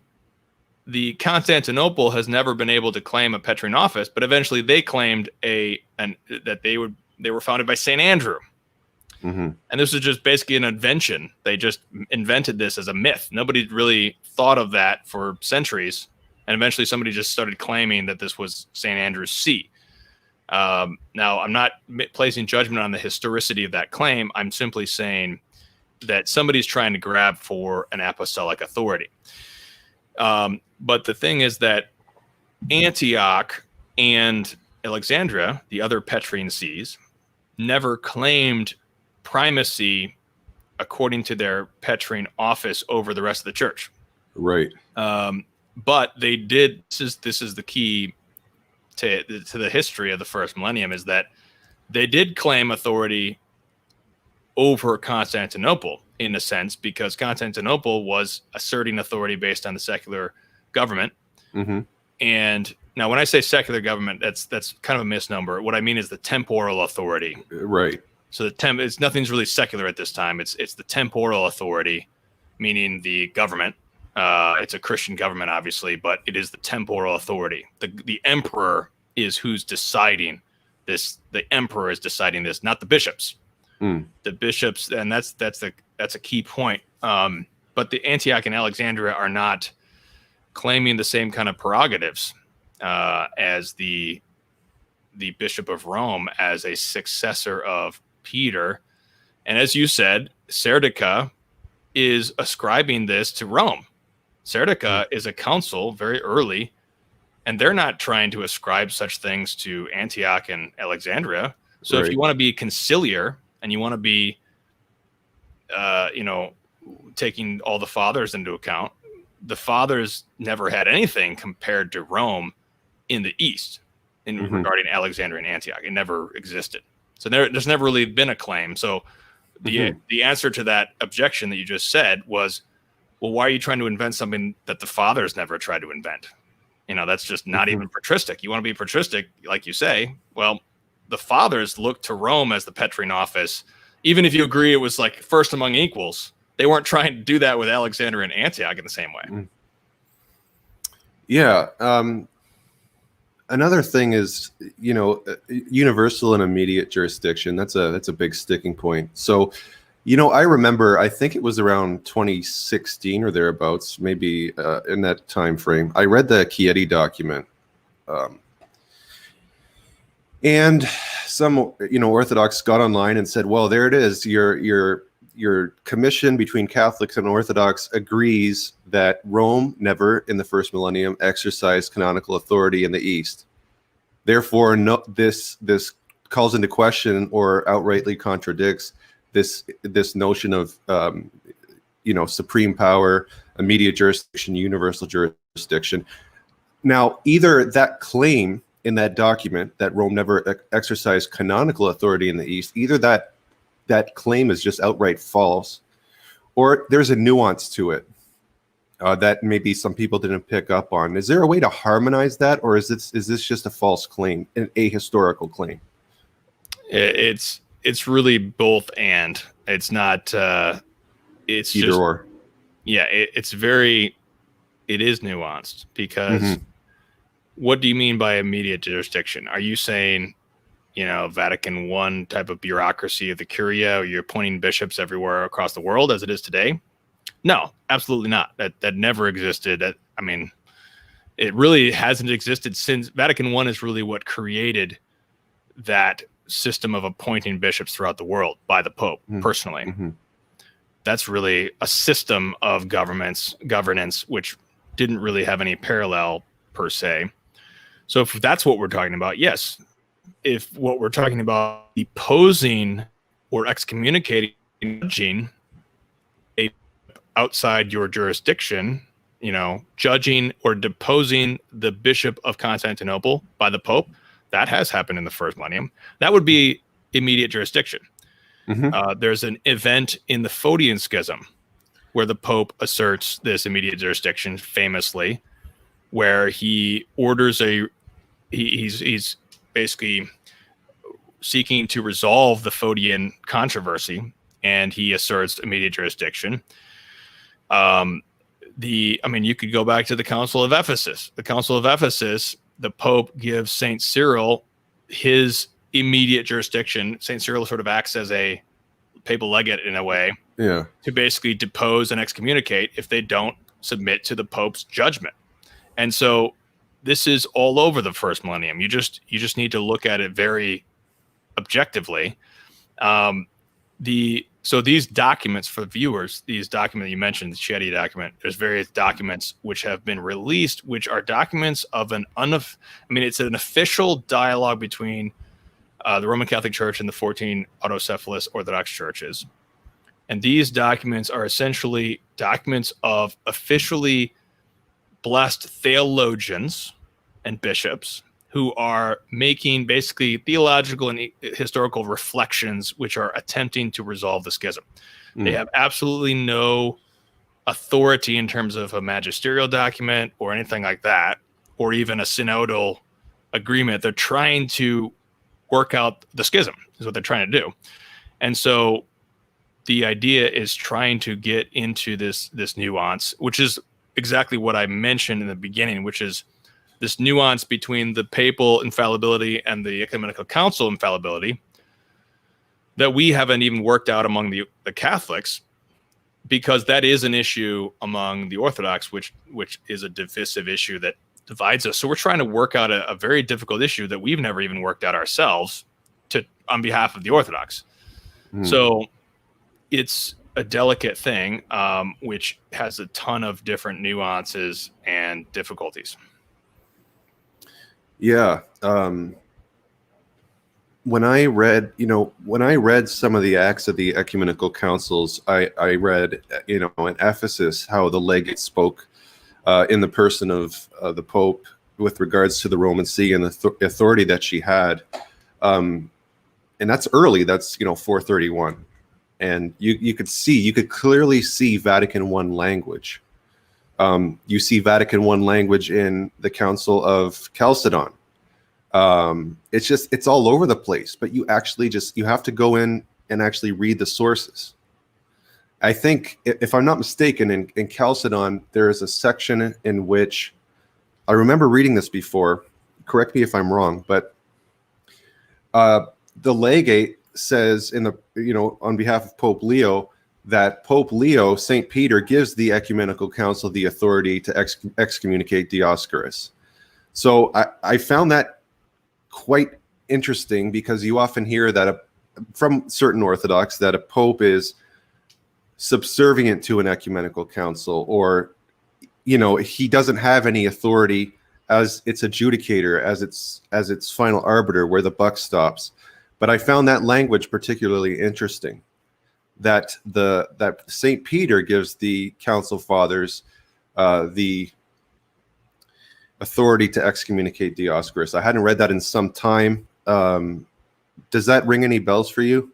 the Constantinople has never been able to claim a Petrine office, but eventually they claimed that they were founded by St. Andrew. And this was just basically an invention. They just invented this as a myth. Nobody really thought of that for centuries. And eventually somebody just started claiming that this was St. Andrew's See. Now, I'm not placing judgment on the historicity of that claim. I'm simply saying that somebody's trying to grab for an apostolic authority. But the thing is that Antioch and Alexandria, the other Petrine sees, never claimed primacy according to their Petrine office over the rest of the church. Right. But they did. This is the key to the history of the first millennium, is that they did claim authority over Constantinople in a sense, because Constantinople was asserting authority based on the secular government. And now when I say secular government, that's kind of a misnomer. What I mean is the temporal authority. Right. So nothing's really secular at this time. It's the temporal authority, meaning the government. It's a Christian government, obviously, but it is the temporal authority. The emperor is who's deciding this. The emperor is deciding this, not the bishops. The bishops, and that's a key point. But the Antioch and Alexandria are not claiming the same kind of prerogatives as the Bishop of Rome as a successor of Peter. And as you said, Serdica is ascribing this to Rome. Serdica is a council very early, and they're not trying to ascribe such things to Antioch and Alexandria. So if you want to be conciliar and you want to be, taking all the fathers into account, the fathers never had anything compared to Rome in the East regarding Alexandria and Antioch. It never existed. So there's never really been a claim. So the answer to that objection that you just said was, well, why are you trying to invent something that the fathers never tried to invent? That's just not even patristic. You want to be patristic, like you say. Well, the fathers looked to Rome as the Petrine office. Even if you agree it was like first among equals, they weren't trying to do that with Alexander and Antioch in the same way. Yeah. Another thing is, universal and immediate jurisdiction. That's a big sticking point. So, I remember, I think it was around 2016 or thereabouts, maybe in that time frame, I read the Chieti document. And some, Orthodox got online and said, well, there it is. Your commission between Catholics and Orthodox agrees that Rome never, in the first millennium, exercised canonical authority in the East. Therefore, this calls into question or outrightly contradicts this notion of supreme power, immediate jurisdiction, universal jurisdiction. Now, either that claim in that document that Rome never exercised canonical authority in the East, either that claim is just outright false, or there's a nuance to it that maybe some people didn't pick up on. Is there a way to harmonize that, or is this just a false claim, an ahistorical claim? It's really both, and it's not. It's either just, or. Yeah, it is nuanced because what do you mean by immediate jurisdiction? Are you saying, Vatican I type of bureaucracy of the Curia, or you're appointing bishops everywhere across the world as it is today? No, absolutely not. That never existed. It really hasn't existed since Vatican I is really what created that system of appointing bishops throughout the world by the Pope personally. That's really a system of governance which didn't really have any parallel per se. So if that's what we're talking about, yes. If what we're talking about deposing or excommunicating a outside your jurisdiction, judging or deposing the Bishop of Constantinople by the Pope, that has happened in the first millennium. That would be immediate jurisdiction. There's an event in the Photian Schism where the Pope asserts this immediate jurisdiction famously, where he orders he's basically seeking to resolve the Photian controversy, and he asserts immediate jurisdiction. You could go back to the Council of Ephesus. The Council of Ephesus, the Pope gives Saint Cyril his immediate jurisdiction. Saint Cyril sort of acts as a papal legate in a way, to basically depose and excommunicate if they don't submit to the Pope's judgment. And so this is all over the first millennium. You just need to look at it very objectively. So these documents for viewers, these documents you mentioned, the Chieti document, there's various documents which have been released, which are documents of it's an official dialogue between the Roman Catholic Church and the 14 autocephalous Orthodox churches. And these documents are essentially documents of officially blessed theologians and bishops who are making basically theological and historical reflections which are attempting to resolve the schism. They have absolutely no authority in terms of a magisterial document or anything like that, or even a synodal agreement. They're trying to work out the schism is what they're trying to do. And so the idea is trying to get into this nuance, which is exactly what I mentioned in the beginning, which is this nuance between the papal infallibility and the ecumenical council infallibility that we haven't even worked out among the Catholics, because that is an issue among the Orthodox, which is a divisive issue that divides us. So we're trying to work out a very difficult issue that we've never even worked out ourselves on behalf of the Orthodox. So it's a delicate thing, which has a ton of different nuances and difficulties. Yeah. When I read some of the acts of the ecumenical councils, I read, in Ephesus, how the legate spoke in the person of the Pope with regards to the Roman See and the authority that she had. And that's early. That's 431, and you could clearly see Vatican I language. You see Vatican I language in the Council of Chalcedon. It's all over the place, but you have to go in and actually read the sources. I think, if I'm not mistaken, in Chalcedon, there is a section in which, I remember reading this before, correct me if I'm wrong, but the legate says on behalf of Pope Leo, that Pope Leo, St. Peter, gives the Ecumenical Council the authority to excommunicate Dioscorus. So I found that quite interesting, because you often hear that from certain Orthodox that a pope is subservient to an ecumenical council, or he doesn't have any authority as its adjudicator, as its final arbiter, where the buck stops. But I found that language particularly interesting, that St. Peter gives the council fathers the authority to excommunicate Dioscorus. I hadn't read that in some time. Does that ring any bells for you?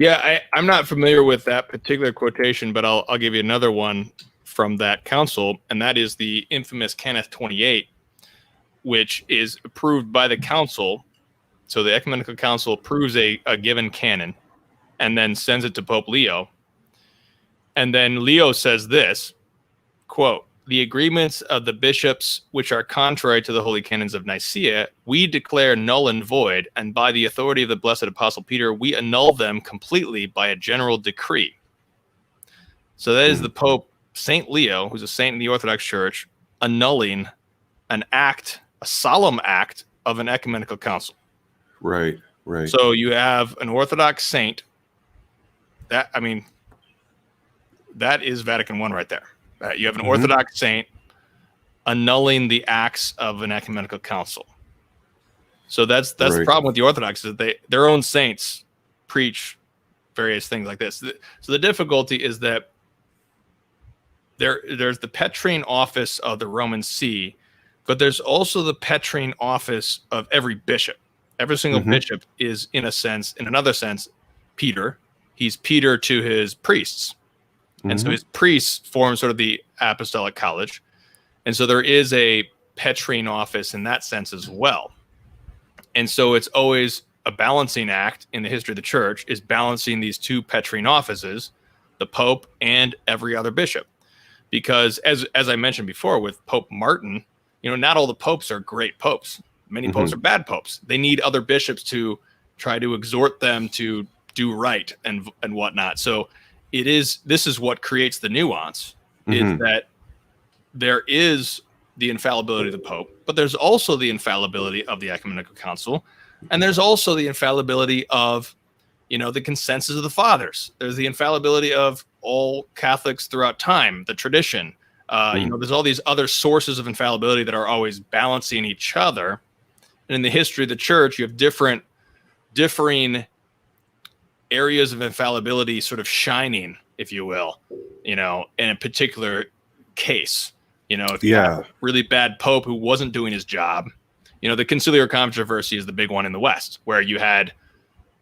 Yeah, I'm not familiar with that particular quotation, but I'll give you another one from that council, and that is the infamous Canon 28, which is approved by the council. So the Ecumenical Council approves a given canon and then sends it to Pope Leo. And then Leo says this, quote, "The agreements of the bishops which are contrary to the holy canons of Nicaea, we declare null and void, and by the authority of the blessed Apostle Peter, we annul them completely by a general decree." So that is the Pope, St. Leo, who's a saint in the Orthodox Church, annulling a solemn act of an ecumenical council. Right. So you have an Orthodox saint. That is Vatican I right there. You have an Orthodox saint annulling the acts of an ecumenical council. So that's right. The problem with the Orthodox, is that their own saints preach various things like this. So the difficulty is that there's the Petrine office of the Roman See, but there's also the Petrine office of every bishop. Every single bishop is, in another sense, Peter. He's Peter to his priests. And so his priests form sort of the apostolic college. And so there is a Petrine office in that sense as well. And so it's always a balancing act in the history of the church, is balancing these two Petrine offices, the Pope and every other bishop. Because as I mentioned before with Pope Martin, not all the popes are great popes. Many popes are bad popes. They need other bishops to try to exhort them to do right and whatnot. So this is what creates the nuance, is that there is the infallibility of the Pope, but there's also the infallibility of the Ecumenical Council, and there's also the infallibility of, the consensus of the fathers. There's the infallibility of all Catholics throughout time, the tradition. There's all these other sources of infallibility that are always balancing each other. And in the history of the church, you have differing areas of infallibility sort of shining, if you will, in a particular case. If you have a really bad pope who wasn't doing his job, the conciliar controversy is the big one in the West, where you had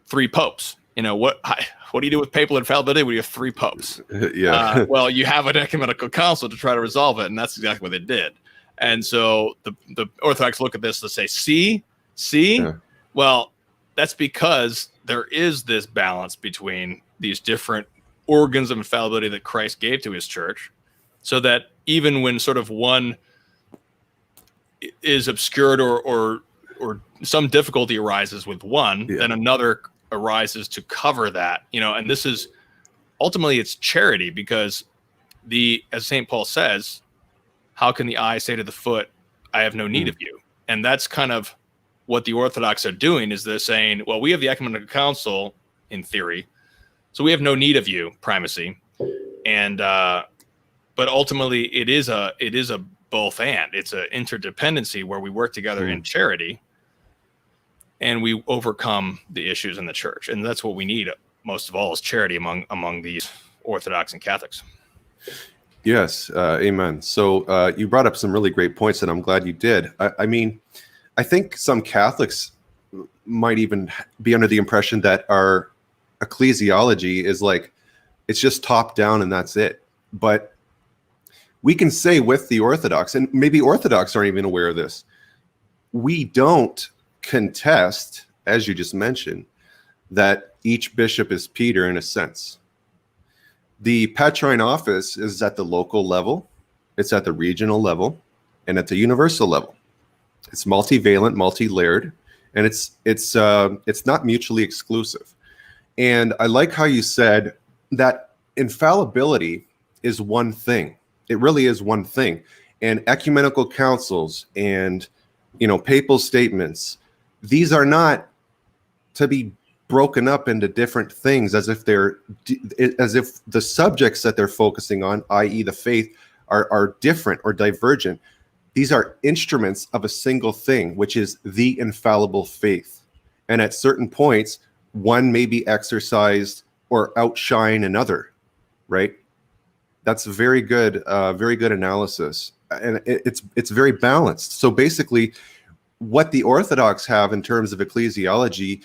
3 popes. What do you do with papal infallibility when you have 3 popes? Well, you have an ecumenical council to try to resolve it, and that's exactly what they did. And so the Orthodox look at this and say, see? Yeah. Well, that's because there is this balance between these different organs of infallibility that Christ gave to his church, so that even when sort of one is obscured or some difficulty arises with one, then another arises to cover that, and this is ultimately, it's charity, because as St. Paul says, how can the eye say to the foot, I have no need of you? And that's kind of what the Orthodox are doing, is they're saying, well, we have the Ecumenical Council in theory, so we have no need of you, primacy. And but ultimately it is a both and. It's an interdependency where we work together in charity and we overcome the issues in the church. And that's what we need most of all, is charity among these Orthodox and Catholics. Yes, amen. So you brought up some really great points, and I'm glad you did. I think some Catholics might even be under the impression that our ecclesiology is like, it's just top down and that's it. But we can say with the Orthodox, and maybe Orthodox aren't even aware of this, we don't contest, as you just mentioned, that each bishop is Peter in a sense. The Petrine office is at the local level, it's at the regional level, and at the universal level. It's multivalent, multi-layered, and it's not mutually exclusive. And I like how you said that infallibility is one thing. It really is one thing. And ecumenical councils and, papal statements, these are not to be broken up into different things as if the subjects that they're focusing on, i.e. the faith, are different or divergent. These are instruments of a single thing, which is the infallible faith. And at certain points, one may be exercised or outshine another, right? That's a very good analysis. And it's very balanced. So basically, what the Orthodox have in terms of ecclesiology,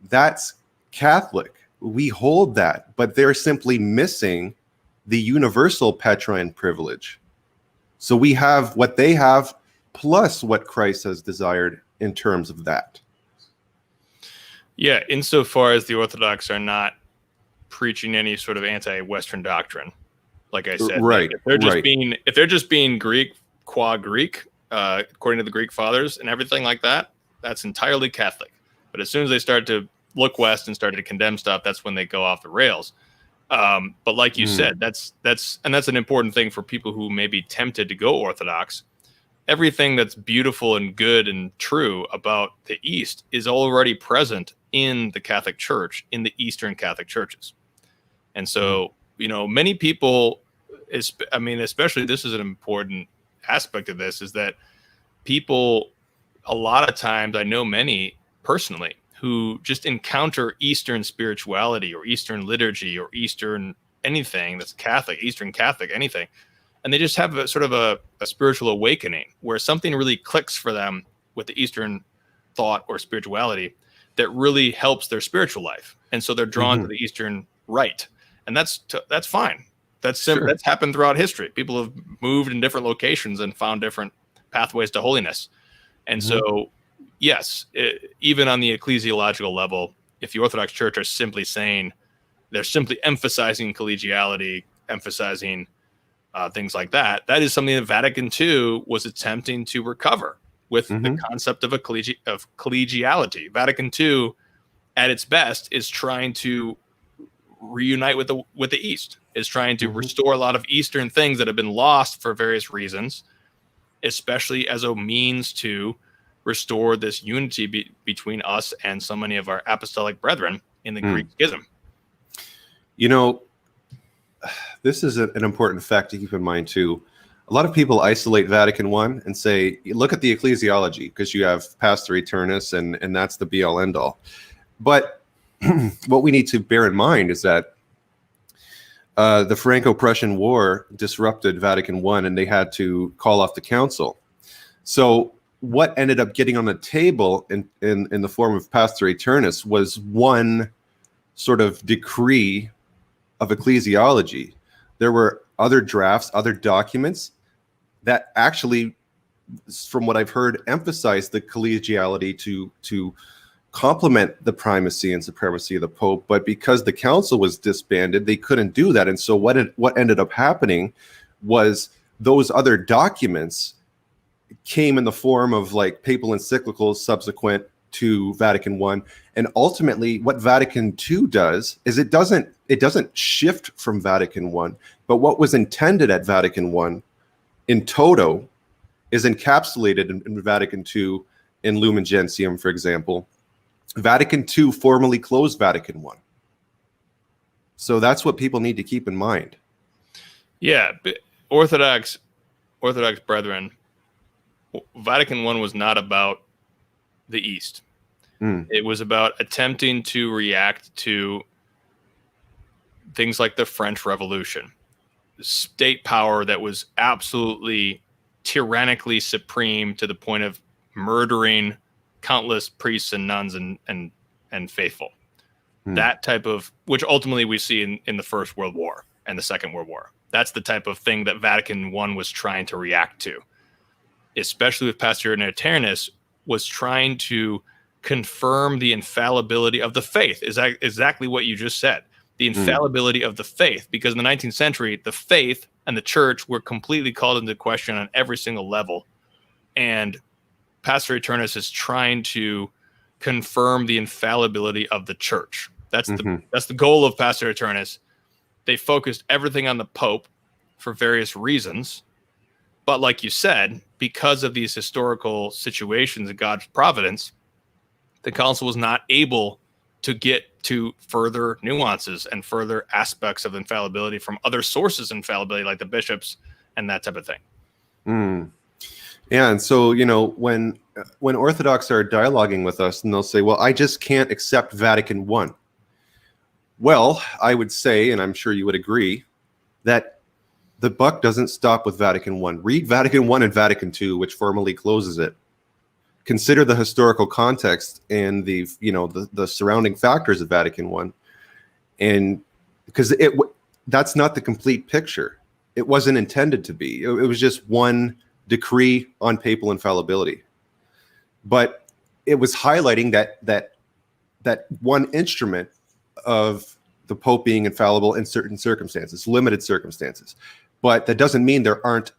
that's Catholic. We hold that, but they're simply missing the universal Petrine privilege. So we have what they have plus what Christ has desired in terms of that. Yeah, insofar as the Orthodox are not preaching any sort of anti-Western doctrine, like I said, right? If they're just being Greek qua Greek, according to the Greek fathers and everything like that, that's entirely Catholic. But as soon as they start to look west and start to condemn stuff, that's when they go off the rails. But like you said, that's an important thing for people who may be tempted to go Orthodox. Everything that's beautiful and good and true about the East is already present in the Catholic Church, in the Eastern Catholic churches. And so, many people, especially this is an important aspect of this, is that people, a lot of times, I know many personally, who just encounter Eastern spirituality or Eastern liturgy or Eastern anything that's Catholic, Eastern Catholic, anything. And they just have a sort of a spiritual awakening where something really clicks for them with the Eastern thought or spirituality that really helps their spiritual life. And so they're drawn to the Eastern rite. And that's fine. That's happened throughout history. People have moved in different locations and found different pathways to holiness. And so, yes, even on the ecclesiological level, if the Orthodox Church are simply saying, they're simply emphasizing collegiality, emphasizing things like that, that is something that Vatican II was attempting to recover with the concept of collegiality. Vatican II, at its best, is trying to reunite with the East, is trying to restore a lot of Eastern things that have been lost for various reasons, especially as a means to restore this unity between us and so many of our apostolic brethren in the Greek schism. This is an important fact to keep in mind too. A lot of people isolate Vatican I and say, look at the ecclesiology, because you have Pastor Eternus and that's the be all end all. But what we need to bear in mind is that the Franco-Prussian War disrupted Vatican I and they had to call off the council. So what ended up getting on the table in the form of Pastor Eternus was one sort of decree of ecclesiology. There were other drafts, other documents that actually, from what I've heard, emphasize the collegiality to complement the primacy and supremacy of the Pope. But because the council was disbanded, they couldn't do that. And so what ended up happening was those other documents came in the form of like papal encyclicals subsequent to Vatican I. And ultimately what Vatican II does is it doesn't shift from Vatican I, but what was intended at Vatican I in toto is encapsulated in Vatican II in Lumen Gentium, for example. Vatican II formally closed Vatican I. So that's what people need to keep in mind. Yeah, but Orthodox brethren, Vatican I was not about the East. It was about attempting to react to things like the French Revolution, state power that was absolutely tyrannically supreme to the point of murdering countless priests and nuns and faithful. That type of, which ultimately we see in the First World War and the Second World War. That's the type of thing that Vatican I was trying to react to, especially with Pastor Aeternus, was trying to confirm the infallibility of the faith. Is that exactly what you just said? The infallibility of the faith, because in the 19th century, the faith and the church were completely called into question on every single level. And Pastor Aeternus is trying to confirm the infallibility of the church. That's the goal of Pastor Aeternus. They focused everything on the Pope for various reasons. But like you said, because of these historical situations and God's providence, the council was not able to get to further nuances and further aspects of infallibility from other sources of infallibility, like the bishops and that type of thing. Yeah, and so, when Orthodox are dialoguing with us, and they'll say, well, I just can't accept Vatican I. Well, I would say, and I'm sure you would agree, that the buck doesn't stop with Vatican I. Read Vatican I and Vatican II, which formally closes it. Consider the historical context and the surrounding factors of Vatican I, and because that's not the complete picture. It wasn't intended to be. It was just one decree on papal infallibility, but it was highlighting that one instrument of the Pope being infallible in certain circumstances, limited circumstances. But that doesn't mean there aren't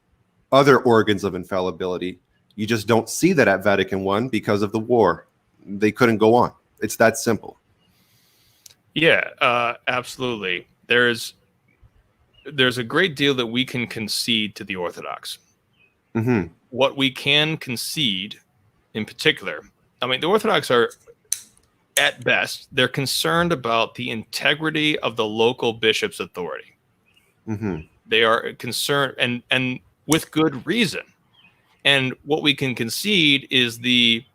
other organs of infallibility. You just don't see that at Vatican I because of the war. They couldn't go on. It's that simple. Yeah, absolutely. There's a great deal that we can concede to the Orthodox. What we can concede in particular, I mean, the Orthodox are, at best, they're concerned about the integrity of the local bishop's authority. They are concerned, and with good reason. And what we can concede is the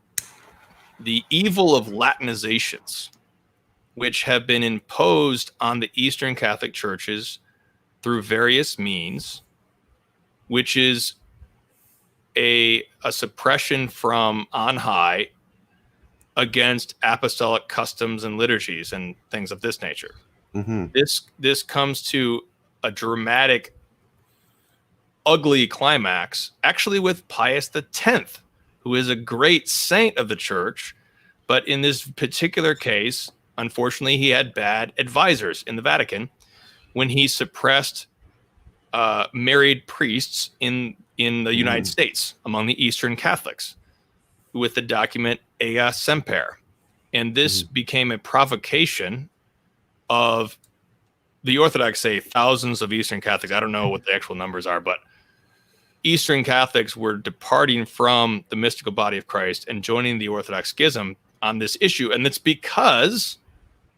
evil of Latinizations, which have been imposed on the Eastern Catholic churches through various means, which is a suppression from on high against apostolic customs and liturgies and things of this nature. This comes to a dramatic, ugly climax, actually, with Pius X, who is a great saint of the church, but in this particular case, unfortunately, he had bad advisors in the Vatican when he suppressed married priests in the United States among the Eastern Catholics with the document Ea Semper. And this became a provocation of the Orthodox, say thousands of Eastern Catholics. I don't know what the actual numbers are, but Eastern Catholics were departing from the mystical body of Christ and joining the Orthodox schism on this issue. And it's because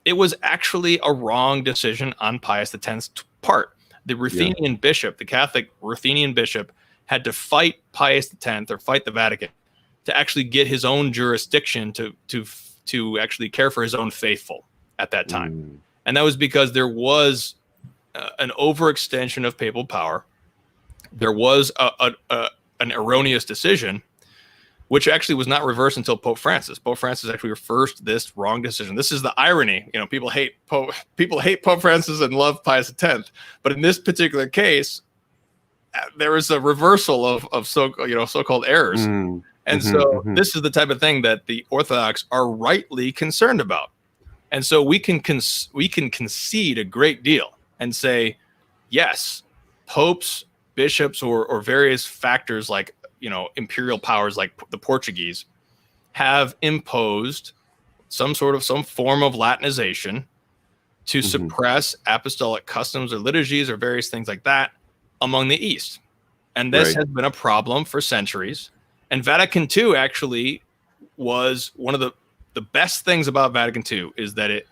it was actually a wrong decision on Pius X's part. The Ruthenian bishop, the Catholic Ruthenian bishop, had to fight Pius X or fight the Vatican to actually get his own jurisdiction to actually care for his own faithful at that time. And that was because there was an overextension of papal power. There was an erroneous decision, which actually was not reversed until Pope Francis. Pope Francis actually reversed this wrong decision. This is the irony. People hate Pope Francis and love Pius X, but in this particular case, there is a reversal of so-called errors. And so this is the type of thing that the Orthodox are rightly concerned about. And so we can concede a great deal and say, yes, popes, bishops, or various factors like imperial powers like the Portuguese have imposed some form of Latinization to suppress apostolic customs or liturgies or various things like that among the East. And this has been a problem for centuries. And Vatican II actually was one of the best things about Vatican II is that it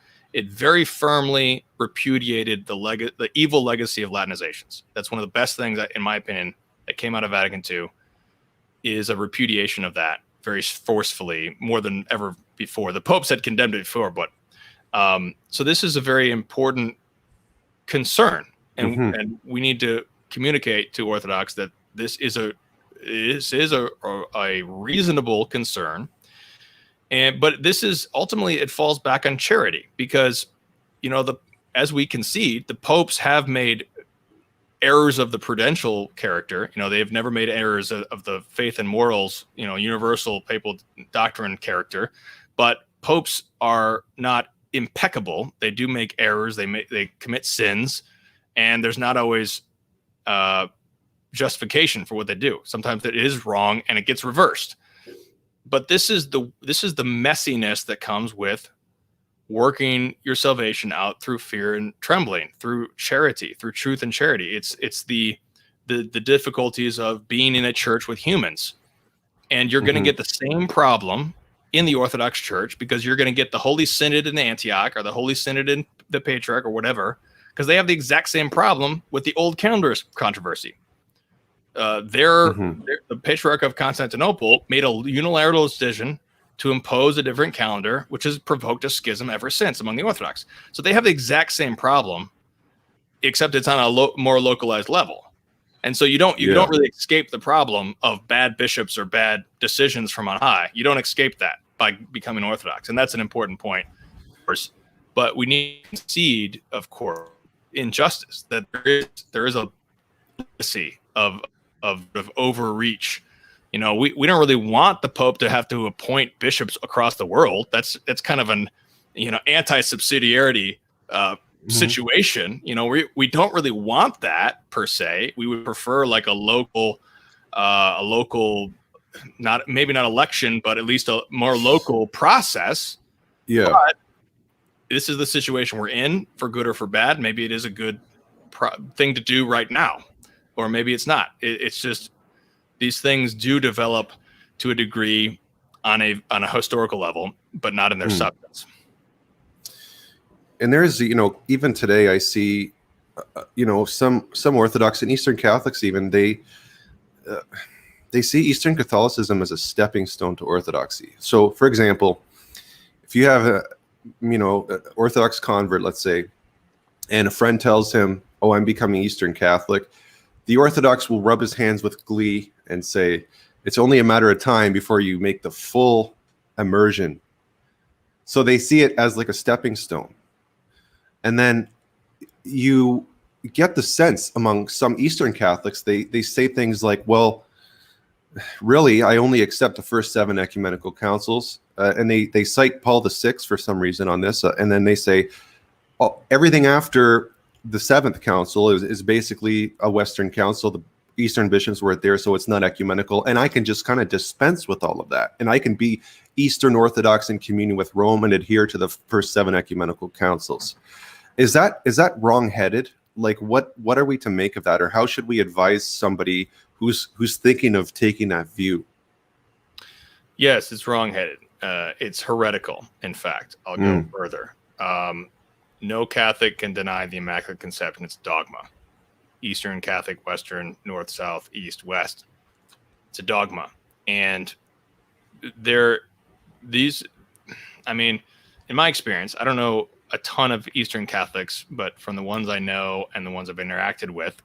very firmly repudiated the evil legacy of Latinizations. That's one of the best things, in my opinion, that came out of Vatican II is a repudiation of that very forcefully, more than ever before. The popes had condemned it before, but so this is a very important concern, and we need to communicate to Orthodox that this is a reasonable concern. But this is ultimately, it falls back on charity because, as we concede, the popes have made errors of the prudential character. They've never made errors of the faith and morals, universal papal doctrine character. But popes are not impeccable. They do make errors. They commit sins, and there's not always justification for what they do. Sometimes it is wrong and it gets reversed. But this is the messiness that comes with working your salvation out through fear and trembling, through charity, through truth and charity. It's the difficulties of being in a church with humans. And you're going to get the same problem in the Orthodox Church, because you're going to get the Holy synod in Antioch or the Holy synod in the Patriarch or whatever, because they have the exact same problem with the old calendars controversy. The Patriarch of Constantinople made a unilateral decision to impose a different calendar, which has provoked a schism ever since among the Orthodox. So they have the exact same problem, except it's on a more localized level. And so you don't really escape the problem of bad bishops or bad decisions from on high. You don't escape that by becoming Orthodox, and that's an important point. But we need to concede, of course, injustice, that there is a legacy of overreach. We don't really want the Pope to have to appoint bishops across the world. That's kind of an anti-subsidiarity situation. We don't really want that per se. We would prefer like a local, not election, but at least a more local process. Yeah. But this is the situation we're in, for good or for bad. Maybe it is a good thing to do right now, or maybe it's not. It's just these things do develop to a degree on a historical level, but not in their substance. And there's, even today I see, some Orthodox and Eastern Catholics even, they see Eastern Catholicism as a stepping stone to Orthodoxy. So, for example, if you have an Orthodox convert, let's say, and a friend tells him, "Oh, I'm becoming Eastern Catholic," the Orthodox will rub his hands with glee and say, "It's only a matter of time before you make the full immersion." So they see it as like a stepping stone. And then you get the sense among some Eastern Catholics, they say things like, "Well, really, I only accept the first 7 ecumenical councils." And they cite Paul VI for some reason on this. And then they say, "Oh, everything after the 7th council is basically a Western council. The Eastern bishops weren't there, so it's not ecumenical. And I can just kind of dispense with all of that. And I can be Eastern Orthodox in communion with Rome and adhere to the first 7 ecumenical councils." Is that wrong-headed? Like, what are we to make of that? Or how should we advise somebody who's thinking of taking that view? Yes, it's wrong-headed. It's heretical, in fact. I'll go further. No Catholic can deny the Immaculate Conception. It's dogma. Eastern Catholic, Western, North, South, East, West. It's a dogma. And in my experience, I don't know a ton of Eastern Catholics, but from the ones I know and the ones I've interacted with,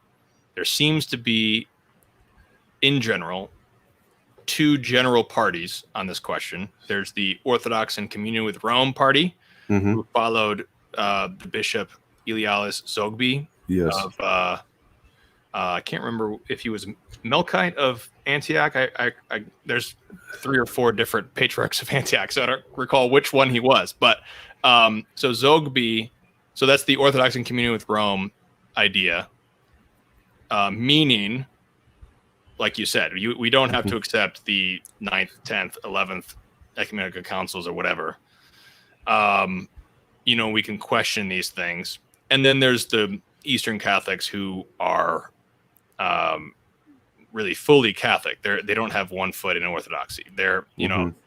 there seems to be, in general, 2 general parties on this question. There's the Orthodox in communion with Rome party, who followed the Bishop Elialis Zogby of I can't remember if he was Melkite of Antioch. There's 3 or 4 different patriarchs of Antioch, so I don't recall which one he was. But so Zogby, so that's the Orthodox in communion with Rome idea, meaning, like you said, we don't have to accept the 9th, 10th, 11th ecumenical councils or whatever. We can question these things. And then there's the Eastern Catholics who are really fully Catholic. They don't have one foot in Orthodoxy. The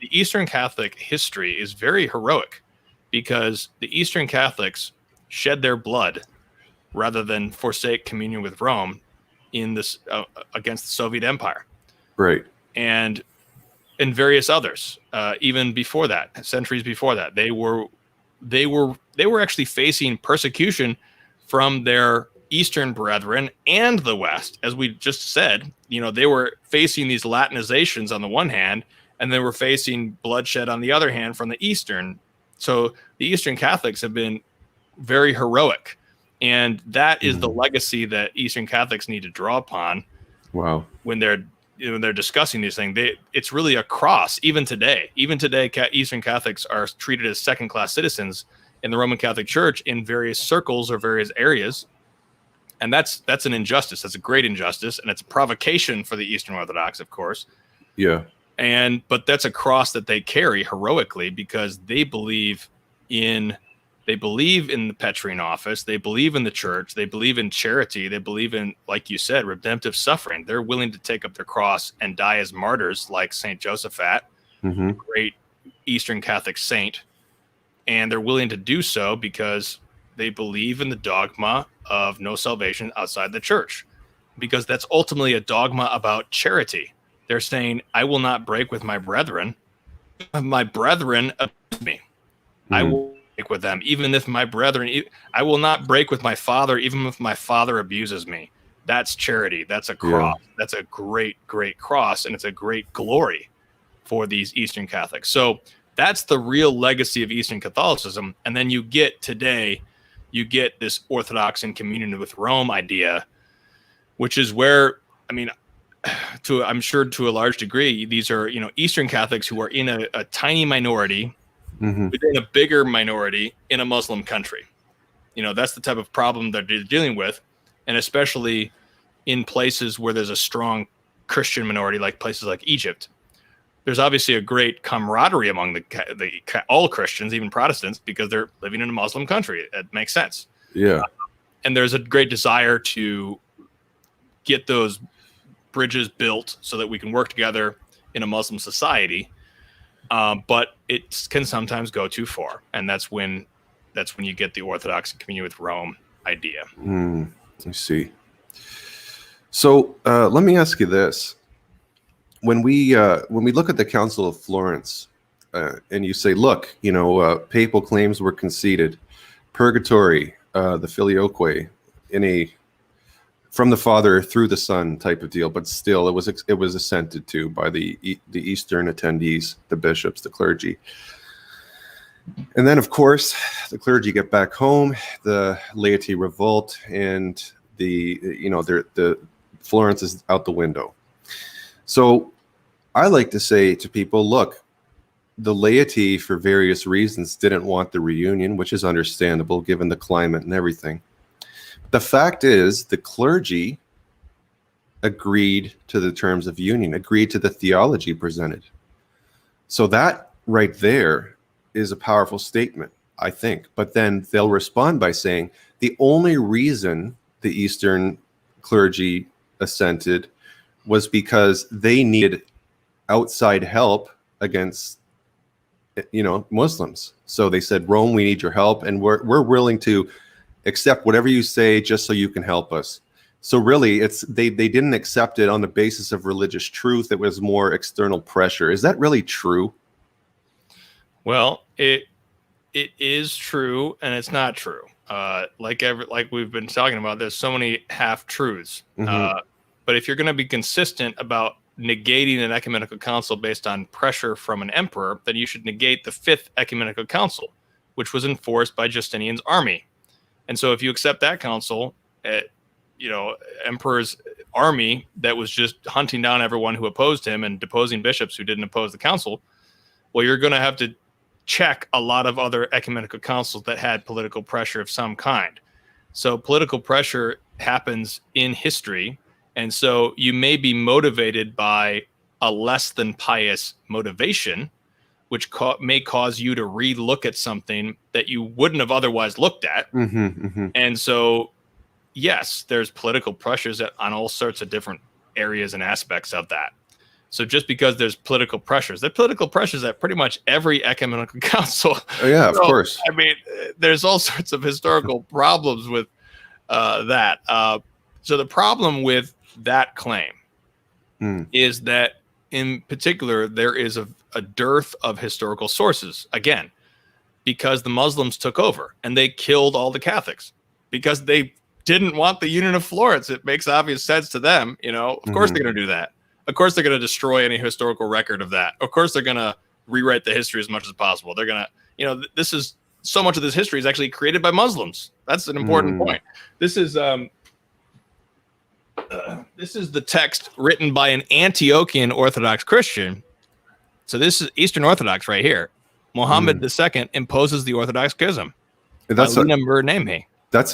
Eastern Catholic history is very heroic, because the Eastern Catholics shed their blood rather than forsake communion with Rome in this against the Soviet Empire, right? And various others, even before that, centuries before that, they were actually facing persecution from their Eastern brethren and the West. As we just said, they were facing these Latinizations on the one hand, and they were facing bloodshed on the other hand from the Eastern. So the Eastern Catholics have been very heroic And that is the legacy that Eastern Catholics need to draw upon. Wow. When they're discussing these things, it's really a cross. Even today, Eastern Catholics are treated as second-class citizens in the Roman Catholic Church in various circles or various areas. And that's an injustice. That's a great injustice. And it's a provocation for the Eastern Orthodox, of course. Yeah. But that's a cross that they carry heroically because they believe in the Petrine office. They believe in the church. They believe in charity. They believe in, like you said, redemptive suffering. They're willing to take up their cross and die as martyrs like St. Josaphat, a great Eastern Catholic saint. And they're willing to do so because they believe in the dogma of no salvation outside the church, because that's ultimately a dogma about charity. They're saying, I will not break with my brethren. My brethren abuse me. I will break with them, even if my brethren. I will not break with my father, even if my father abuses me. That's charity. That's a cross. Yeah. That's a great, great cross, and it's a great glory for these Eastern Catholics. So that's the real legacy of Eastern Catholicism. And then you get this Orthodox in communion with Rome idea, which is where, I'm sure to a large degree, these are, Eastern Catholics who are in a tiny minority within a bigger minority in a Muslim country. That's the type of problem that they're dealing with. And especially in places where there's a strong Christian minority, like places like Egypt. There's obviously a great camaraderie among all Christians, even Protestants, because they're living in a Muslim country. It makes sense. Yeah. And there's a great desire to get those bridges built so that we can work together in a Muslim society. But it can sometimes go too far. And that's when you get the Orthodox in communion with Rome idea. I see. So let me ask you this. When we look at the Council of Florence, and you say, look, papal claims were conceded, purgatory, the filioque, from the Father through the Son type of deal, but still it was assented to by the Eastern attendees, the bishops, the clergy. And then, of course, the clergy get back home, the laity revolt, and the Florence is out the window. So I like to say to people, look, the laity, for various reasons, didn't want the reunion, which is understandable given the climate and everything. The fact is, the clergy agreed to the terms of union, agreed to the theology presented. So that right there is a powerful statement, I think. But then they'll respond by saying the only reason the Eastern clergy assented was because they needed outside help against Muslims. So they said, Rome, we need your help, and we're willing to accept whatever you say just so you can help us. So really, they didn't accept it on the basis of religious truth. It was more external pressure. Is that really true? Well, it is true, and it's not true. Like we've been talking about, there's so many half truths. But if you're going to be consistent about negating an ecumenical council based on pressure from an emperor, then you should negate the Fifth Ecumenical Council, which was enforced by Justinian's army. And so if you accept that council, emperor's army that was just hunting down everyone who opposed him and deposing bishops who didn't oppose the council, well, you're going to have to check a lot of other ecumenical councils that had political pressure of some kind. So political pressure happens in history. And so you may be motivated by a less than pious motivation, which may cause you to re-look at something that you wouldn't have otherwise looked at. And so, yes, there's political pressures on all sorts of different areas and aspects of that. So just because there's political pressures at pretty much every ecumenical council. Oh, yeah, of course. There's all sorts of historical problems with that. So the problem with that claim is that, in particular, there is a dearth of historical sources, again, because the Muslims took over and they killed all the Catholics because they didn't want the Union of Florence. It makes obvious sense to them. Of course they're going to do that. Of course they're going to destroy any historical record of that. Of course they're going to rewrite the history as much as possible. They're going to, this is so much of this history is actually created by Muslims. That's an important point. This is the text written by an Antiochian Orthodox Christian. So this is Eastern Orthodox right here. Muhammad II imposes the Orthodox schism. That's an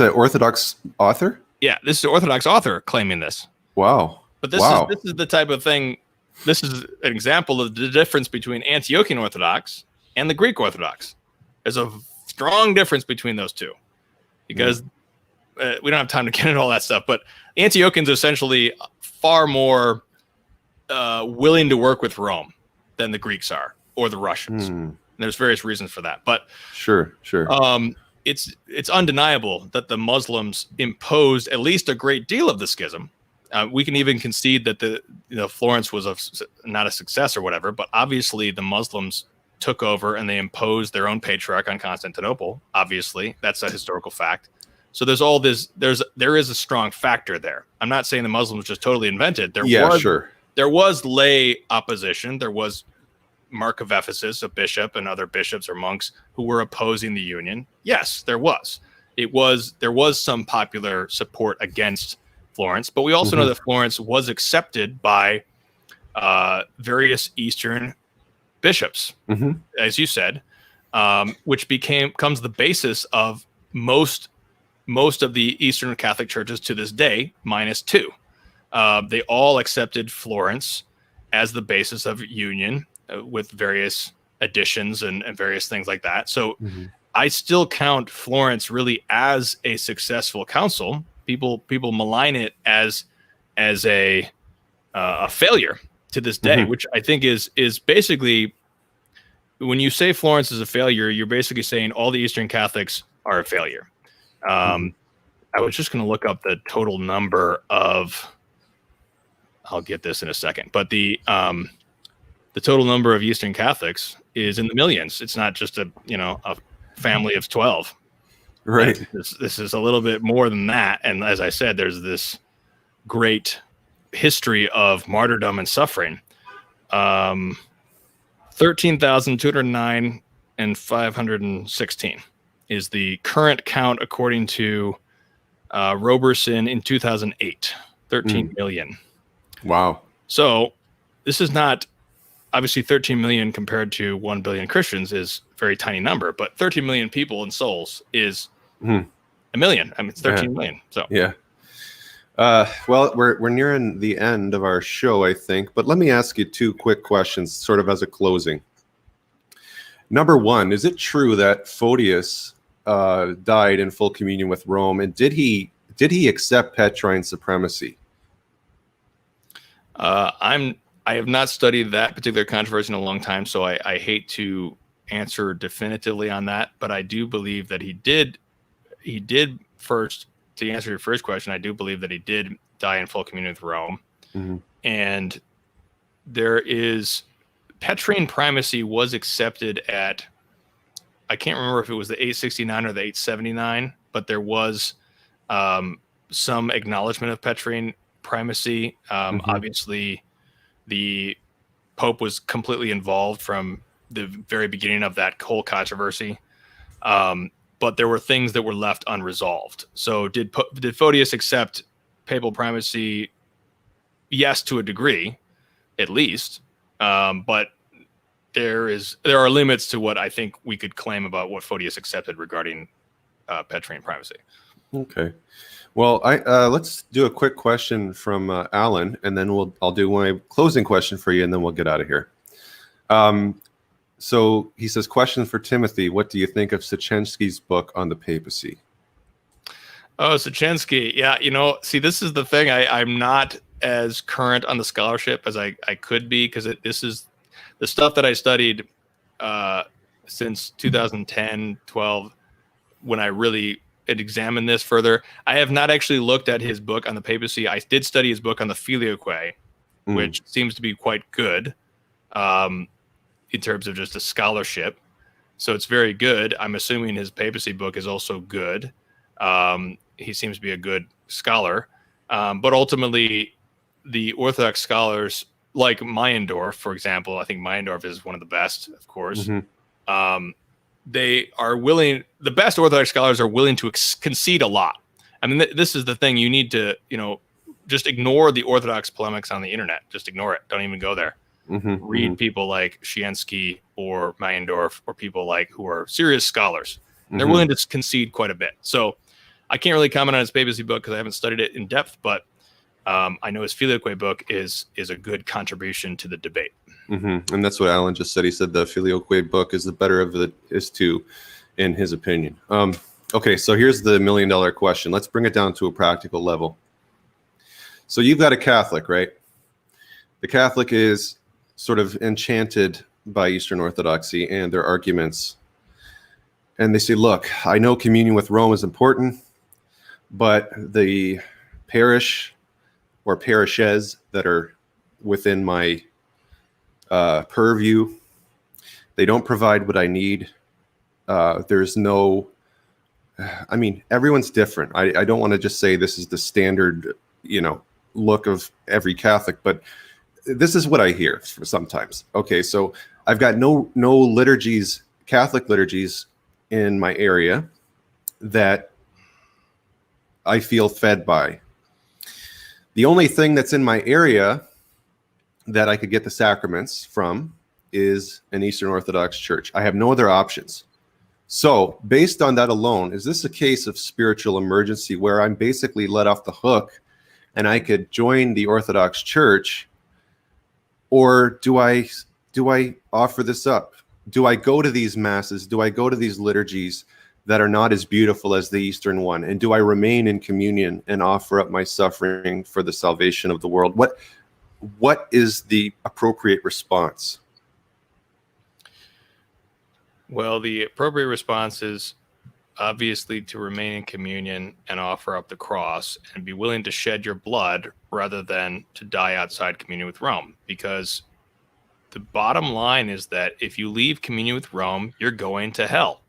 Orthodox author? Yeah, this is an Orthodox author claiming this. Wow. But this is the type of thing. This is an example of the difference between Antiochian Orthodox and the Greek Orthodox. There's a strong difference between those two, because we don't have time to get into all that stuff. But Antiochians are essentially far more willing to work with Rome than the Greeks are, or the Russians. And there's various reasons for that. But sure. It's undeniable that the Muslims imposed at least a great deal of the schism. We can even concede that Florence was not a success or whatever, but obviously the Muslims took over and they imposed their own patriarch on Constantinople. Obviously, that's a historical fact. So there's all this. There is a strong factor there. I'm not saying the Muslims just totally invented. There was lay opposition. There was Mark of Ephesus, a bishop, and other bishops or monks who were opposing the union. Yes, there was. There was some popular support against Florence, but we also know that Florence was accepted by various Eastern bishops, as you said, which becomes the basis of most of the Eastern Catholic churches to this day, minus two. They all accepted Florence as the basis of union with various additions and various things like that. So I still count Florence really as a successful council. People malign it as a failure to this day, which I think is basically, when you say Florence is a failure, you're basically saying all the Eastern Catholics are a failure. I was just going to look up the total number of. I'll get this in a second, but the total number of Eastern Catholics is in the millions. It's not just a family of 12. Right. This is a little bit more than that. And as I said, there's this great history of martyrdom and suffering. 13,209 and 516 is the current count according to Roberson in 2008. 13 million. Wow. So this is not, obviously 13 million compared to 1 billion Christians is a very tiny number, but 13 million people and souls is a million. I mean, it's 13 million. So yeah. Well, we're nearing the end of our show, I think, but let me ask you two quick questions sort of as a closing. Number one, is it true that Photius died in full communion with Rome, and did he accept Petrine supremacy? I have not studied that particular controversy in a long time, so I hate to answer definitively on that, but I do believe that he did first. To answer your first question, I do believe that he did die in full communion with Rome. And there is Petrine primacy was accepted at, I can't remember if it was the 869 or the 879, but there was some acknowledgement of Petrine primacy. Obviously, the Pope was completely involved from the very beginning of that whole controversy. But there were things that were left unresolved. So did Photius accept papal primacy? Yes, to a degree, at least. But there are limits to what I think we could claim about what Photius accepted regarding Petrine primacy. Okay. Well, let's do a quick question from Alan, and then I'll do my closing question for you, and then we'll get out of here. So he says, question for Timothy, what do you think of Sachinski's book on the papacy? Oh, Sachinski. Yeah, see, this is the thing. I'm not as current on the scholarship as I could be, because this is the stuff that I studied since 2010, 12, when I really had examined this further. I have not actually looked at his book on the papacy. I did study his book on the Filioque, which seems to be quite good. In terms of just a scholarship. So it's very good. I'm assuming his papacy book is also good. He seems to be a good scholar. But ultimately, the Orthodox scholars, like Meyendorff, for example, I think Meyendorff is one of the best, of course. they are willing, the best Orthodox scholars are willing to concede a lot. I mean, this is the thing. You need to, just ignore the Orthodox polemics on the internet. Just ignore it. Don't even go there. Read people like Sachinski or Meyendorff or people like who are serious scholars. They're willing to concede quite a bit. So I can't really comment on his papacy book because I haven't studied it in depth, but I know his Filioque book is a good contribution to the debate. And that's what Alan just said. He said the Filioque book is the better of the two, in his opinion. Okay, so here's the $1 million question. Let's bring it down to a practical level. So you've got a Catholic, right? The Catholic is sort of enchanted by Eastern Orthodoxy and their arguments. And they say, look, I know communion with Rome is important, but the parish or parishes that are within my purview, they don't provide what I need. There's no, I mean, everyone's different. I don't want to just say this is the standard, look of every Catholic, but this is what I hear sometimes. Okay, so I've got no liturgies, Catholic liturgies in my area that I feel fed by. The only thing that's in my area that I could get the sacraments from is an Eastern Orthodox church. I have no other options. So based on that alone, is this a case of spiritual emergency where I'm basically let off the hook and I could join the Orthodox Church, or do I offer this up? Do I go to these masses? Do I go to these liturgies that are not as beautiful as the Eastern one? And do I remain in communion and offer up my suffering for the salvation of the world? What is the appropriate response? Well, the appropriate response is obviously to remain in communion and offer up the cross and be willing to shed your blood rather than to die outside communion with Rome. Because the bottom line is that if you leave communion with Rome, you're going to hell.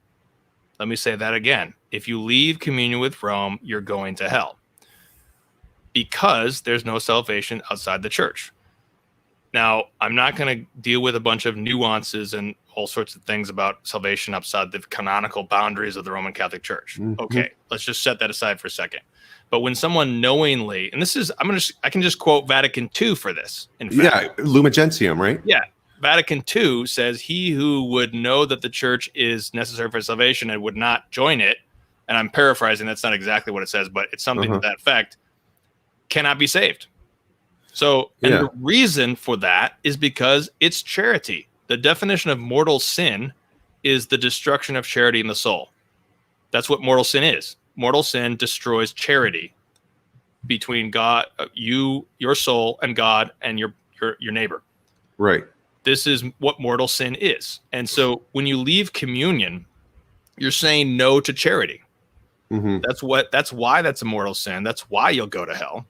Let me say that again. If you leave communion with Rome, you're going to hell. Because there's no salvation outside the church. Now, I'm not going to deal with a bunch of nuances and all sorts of things about salvation outside the canonical boundaries of the Roman Catholic Church. Okay, let's just set that aside for a second. But when someone knowingly, and this is, I can just quote Vatican II for this. In fact, yeah, Lumen Gentium, right? Yeah, Vatican II says, he who would know that the church is necessary for salvation and would not join it, and I'm paraphrasing, that's not exactly what it says, but it's something to that effect, cannot be saved. So, and the reason for that is because it's charity. The definition of mortal sin is the destruction of charity in the soul. That's what mortal sin is. Mortal sin destroys charity between God, your soul, and God, and your neighbor. Right. This is what mortal sin is. And so when you leave communion, you're saying no to charity. That's why that's a mortal sin. That's why you'll go to hell.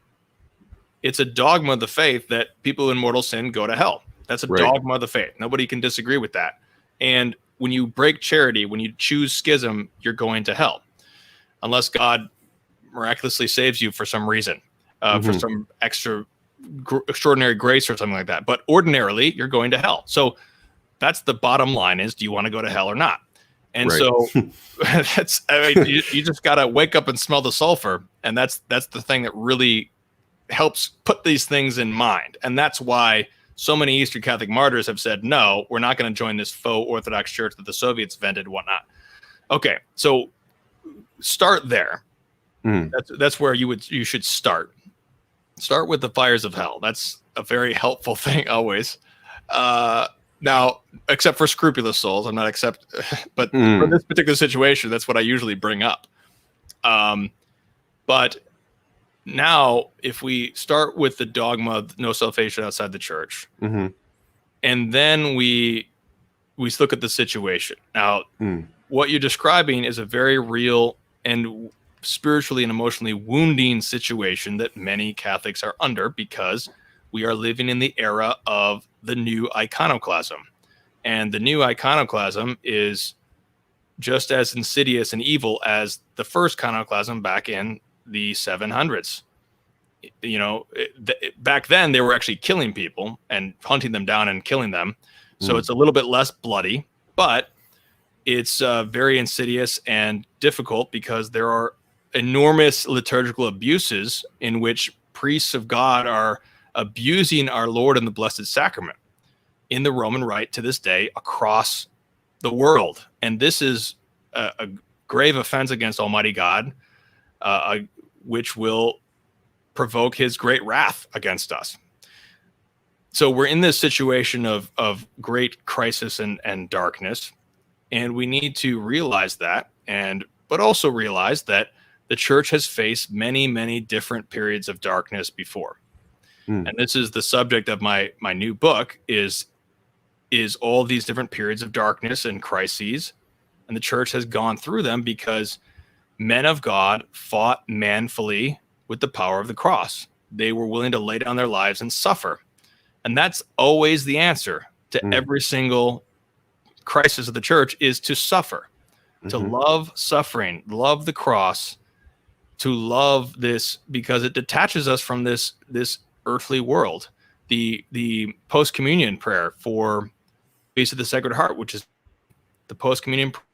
It's a dogma of the faith that people in mortal sin go to hell. That's a dogma of the faith. Nobody can disagree with that. And when you break charity, when you choose schism, you're going to hell. Unless God miraculously saves you for some reason, for some extraordinary grace or something like that. But ordinarily, you're going to hell. So that's the bottom line is, do you want to go to hell or not? And so that's, you just got to wake up and smell the sulfur. And that's the thing that really helps put these things in mind. And that's why so many Eastern Catholic martyrs have said, no, we're not going to join this faux Orthodox church that the Soviets invented and whatnot. Okay, so start there. That's where you should start. Start with the fires of hell. That's a very helpful thing always. Now, except for scrupulous souls, I'm not but for this particular situation, that's what I usually bring up. But now, if we start with the dogma of no salvation outside the church, and then we look at the situation. Now, what you're describing is a very real and spiritually and emotionally wounding situation that many Catholics are under because we are living in the era of the new iconoclasm. And the new iconoclasm is just as insidious and evil as the first iconoclasm back in the 700s. Back then they were actually killing people and hunting them down and killing them. So it's a little bit less bloody, but it's very insidious and difficult because there are enormous liturgical abuses in which priests of God are abusing our Lord and the Blessed Sacrament in the Roman Rite to this day across the world. And this is a grave offense against Almighty God, which will provoke his great wrath against us. So we're in this situation of great crisis and darkness, and we need to realize that, but also realize that the church has faced many, many different periods of darkness before. And this is the subject of my new book, is all these different periods of darkness and crises. And the church has gone through them because men of God fought manfully with the power of the cross. They were willing to lay down their lives and suffer. And that's always the answer to every single crisis of the church, is to suffer, to love suffering, love the cross, to love this, because it detaches us from this earthly world. The post-communion prayer for Feast of the Sacred Heart, which is the post-communion prayer,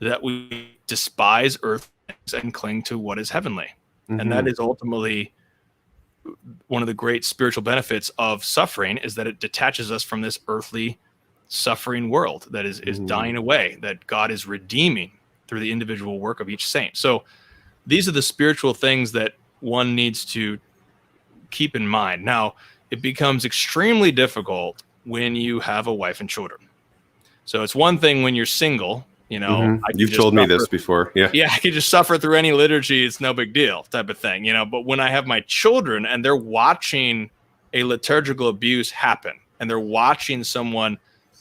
that we despise earth and cling to what is heavenly. And that is ultimately one of the great spiritual benefits of suffering, is that it detaches us from this earthly suffering world that is dying away, that God is redeeming through the individual work of each saint. So these are the spiritual things that one needs to keep in mind. Now, it becomes extremely difficult when you have a wife and children. So it's one thing when you're single, You've told me this before. Yeah, I could just suffer through any liturgy. It's no big deal, type of thing, but when I have my children and they're watching a liturgical abuse happen, and they're watching someone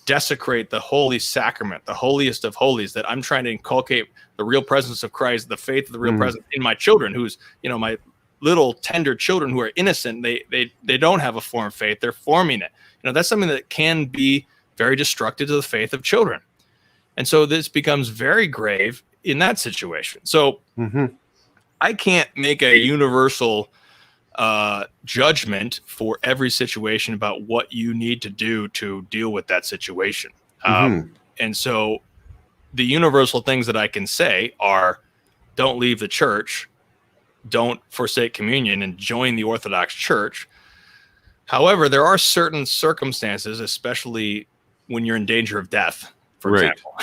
desecrate the holy sacrament, the holiest of holies, that I'm trying to inculcate the real presence of Christ, the faith of the real presence in my children, who's, my little tender children who are innocent. They don't have a formed faith. They're forming it. That's something that can be very destructive to the faith of children. And so this becomes very grave in that situation. So I can't make a universal judgment for every situation about what you need to do to deal with that situation. And so the universal things that I can say are: don't leave the church, don't forsake communion, and join the Orthodox Church. However, there are certain circumstances, especially when you're in danger of death, for example,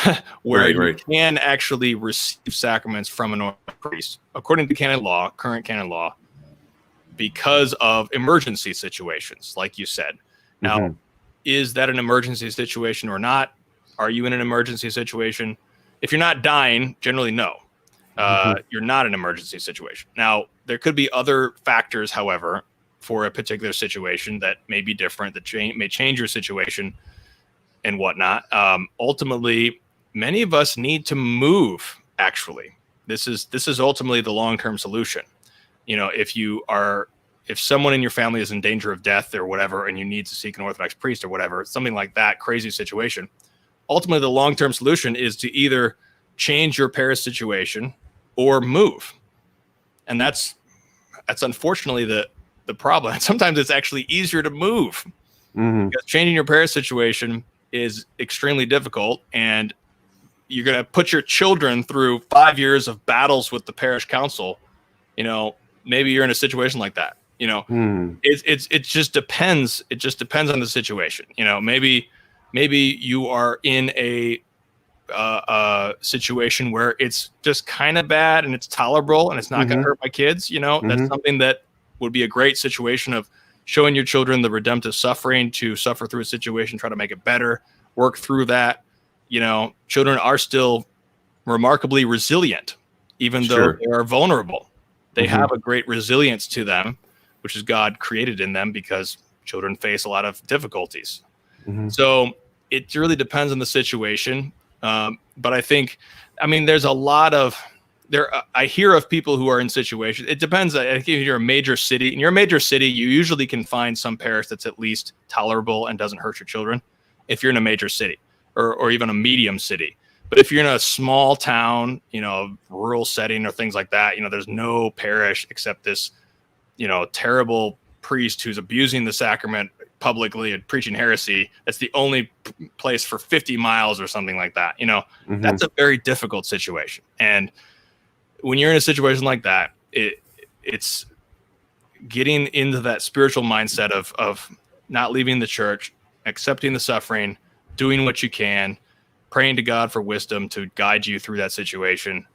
where you can actually receive sacraments from an Orthodox priest, according to canon law, current canon law, because of emergency situations, like you said. Now, is that an emergency situation or not? Are you in an emergency situation? If you're not dying, generally no. You're not an emergency situation. Now, there could be other factors, however, for a particular situation that may be different, that may change your situation and whatnot. Ultimately, many of us need to move, actually. This is ultimately the long-term solution. If someone in your family is in danger of death or whatever, and you need to seek an Orthodox priest or whatever, something like that, crazy situation, ultimately the long-term solution is to either change your parish situation or move. And that's unfortunately the problem. Sometimes it's actually easier to move, because changing your parish situation is extremely difficult, and you're going to put your children through 5 years of battles with the parish council. Maybe you're in a situation like that. It just depends. It just depends on the situation. Maybe you are in a situation where it's just kind of bad and it's tolerable and it's not going to hurt my kids. That's something that would be a great situation of showing your children the redemptive suffering, to suffer through a situation, try to make it better, work through that. Children are still remarkably resilient, even though they are vulnerable. They have a great resilience to them, which is God created in them, because children face a lot of difficulties. So it really depends on the situation. But I think, there's a lot of I hear of people who are in situations. It depends. I think if you're a major city, and you're a major city, you usually can find some parish that's at least tolerable and doesn't hurt your children. If you're in a major city or even a medium city. But if you're in a small town, rural setting or things like that, there's no parish except this, terrible priest who's abusing the sacrament publicly and preaching heresy, that's the only place for 50 miles or something like that. You know, that's a very difficult situation. And when you're in a situation like that, it's getting into that spiritual mindset of not leaving the church, accepting the suffering, doing what you can, praying to God for wisdom to guide you through that situation,